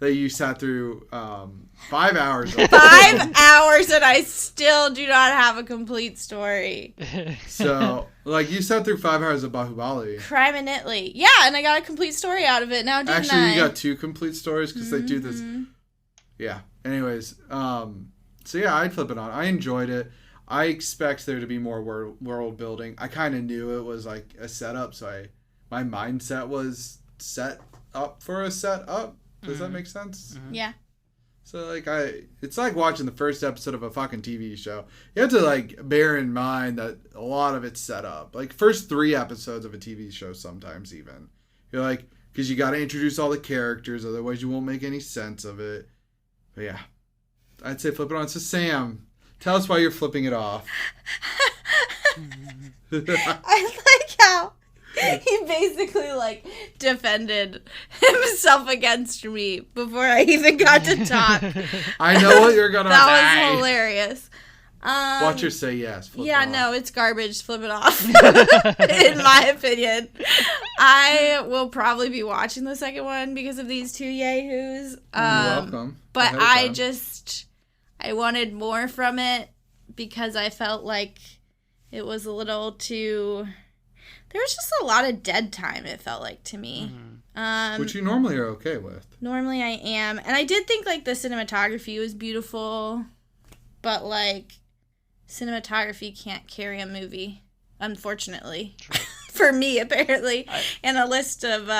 That you sat through 5 hours. 5 hours and I still do not have a complete story. So, like, you sat through 5 hours of Bahubali. Crime and Italy. Yeah, and I got a complete story out of it now, didn't I? Actually, you got 2 complete stories because they do this. Yeah. Anyways, so yeah, I'd flip it on. I enjoyed it. I expect there to be more world building. I kind of knew it was like a setup, so my mindset was set up for a setup. Does that make sense? Yeah. So, like, it's like watching the first episode of a fucking TV show. You have to, like, bear in mind that a lot of it's set up. Like, first 3 episodes of a TV show sometimes even. You're like, because you got to introduce all the characters, otherwise you won't make any sense of it. But, yeah. I'd say flip it on. So, Sam, tell us why you're flipping it off. I like how he basically, like, defended himself against me before I even got to talk. I know what you're gonna say. That was hilarious. Watch her say yes. Flip yeah, it off. No, it's garbage. Flip it off. In my opinion. I will probably be watching the second one because of these 2 yahoos. You're welcome. But I wanted more from it because I felt like it was a little too... There was just a lot of dead time, it felt like, to me. Which you normally are okay with. Normally I am. And I did think, like, the cinematography was beautiful. But, like, cinematography can't carry a movie, unfortunately. For me, apparently. And a list of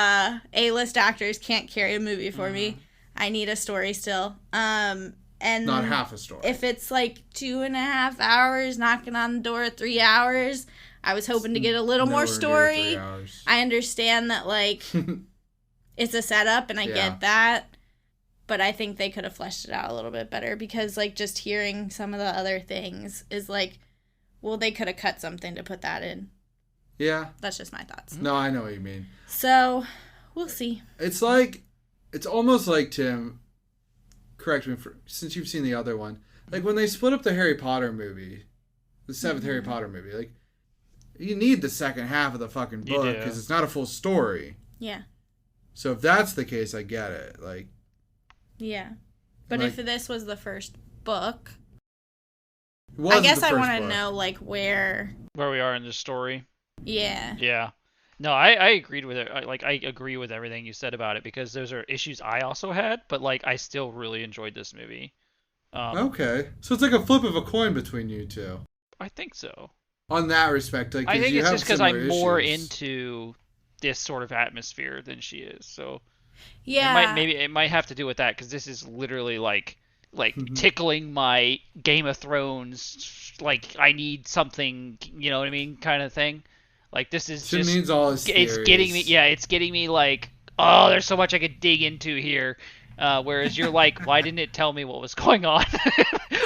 A-list actors can't carry a movie for me. I need a story still. And not half a story. If it's, like, 2.5 hours, knocking on the door 3 hours... I was hoping to get a little more story. I understand that, like, it's a setup, and I get that. But I think they could have fleshed it out a little bit better because, like, just hearing some of the other things is like, well, they could have cut something to put that in. Yeah. That's just my thoughts. No, I know what you mean. So, we'll see. It's like, it's almost like, Tim, correct me since you've seen the other one, like when they split up the Harry Potter movie, the 7th Harry Potter movie, like, you need the second half of the fucking book because it's not a full story. Yeah. So if that's the case, I get it. Like. Yeah. But like, if this was the first book, I guess I want to know, like, where we are in the story. Yeah. Yeah. No, I agreed with it. I agree with everything you said about it because those are issues I also had, but, like, I still really enjoyed this movie. Okay. So it's like a flip of a coin between you two. I think so. On that respect, like, I think you it's have just because I'm issues. more into this sort of atmosphere than she is. So yeah, it might have to do with that because this is literally like tickling my Game of Thrones. Like I need something, you know what I mean, kind of thing. Like this is She just needs all his theories. it's getting me. Yeah, it's getting me like, oh, there's so much I could dig into here. Whereas you're like, why didn't it tell me what was going on?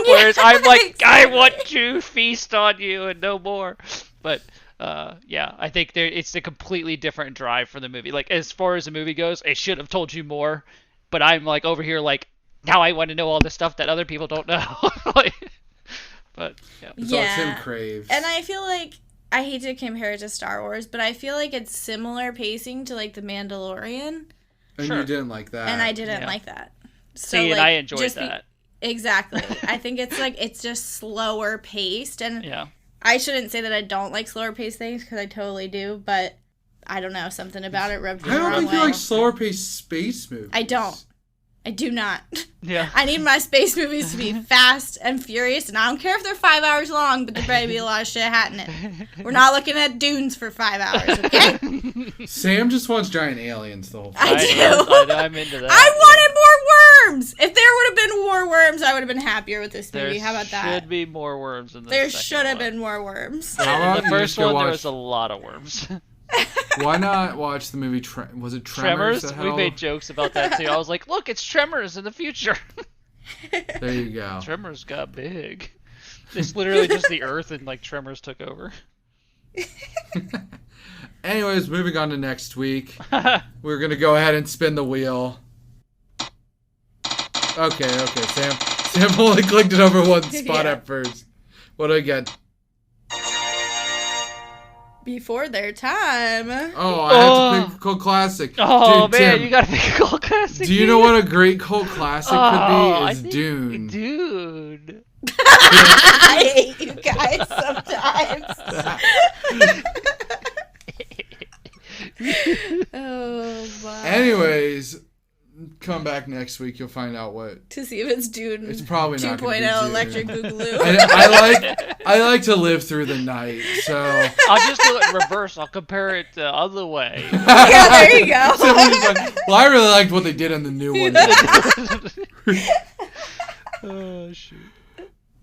Whereas I'm like, exactly. I want to feast on you and no more. But yeah, I think it's a completely different drive for the movie. Like as far as the movie goes, it should have told you more. But I'm like over here like, now I want to know all the stuff that other people don't know. But yeah, it's all Tim craves. And I feel like I hate to compare it to Star Wars, but I feel like it's similar pacing to like The Mandalorian. And you didn't like that. And I didn't like that. So, see, like, and I enjoyed that. Exactly. I think it's like, it's just slower paced. And I shouldn't say that I don't like slower paced things, because I totally do. But I don't know, something about it rubbed me the wrong way. I don't think you like slower paced space movies. I don't. I do not. Yeah. I need my space movies to be fast and furious, and I don't care if they're 5 hours long, but there better be a lot of shit happening. We're not looking at dunes for 5 hours, okay? Sam just wants giant aliens the whole time. I do. I'm into that. I wanted more worms! If there would have been more worms, I would have been happier with this movie. How about that? There should be more worms in the There second should have one. been more worms. In the first one, there was a lot of worms. Why not watch the movie, was it Tremors? We made jokes about that too. I was like, look, it's Tremors in the future. There you go. Tremors got big. It's literally just the Earth and like Tremors took over. Anyways, moving on to next week. We're going to go ahead and spin the wheel. Okay. Sam only clicked it over one spot at first. What do I get? Before their time. Oh, I have to pick a cult classic. Oh, Dude, man, Tim, you gotta pick a cult classic. do you know what a great cult classic could be? Is Dune. Dune. I hate you guys sometimes. Oh, my. Anyways, come back next week. You'll find out what. To see if it's Dune. It's probably not going to be 2.0 Dune. Electric Boogaloo. I like to live through the night, so. I'll just do it in reverse. I'll compare it the other way. Yeah, there you go. Well, I really liked what they did in the new one. Oh, shoot.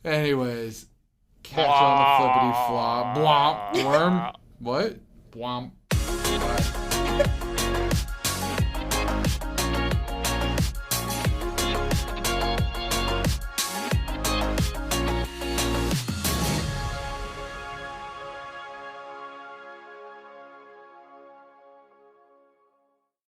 Anyways, catch you on the flippity flop. Blomp. Worm. What? Blomp. Bye.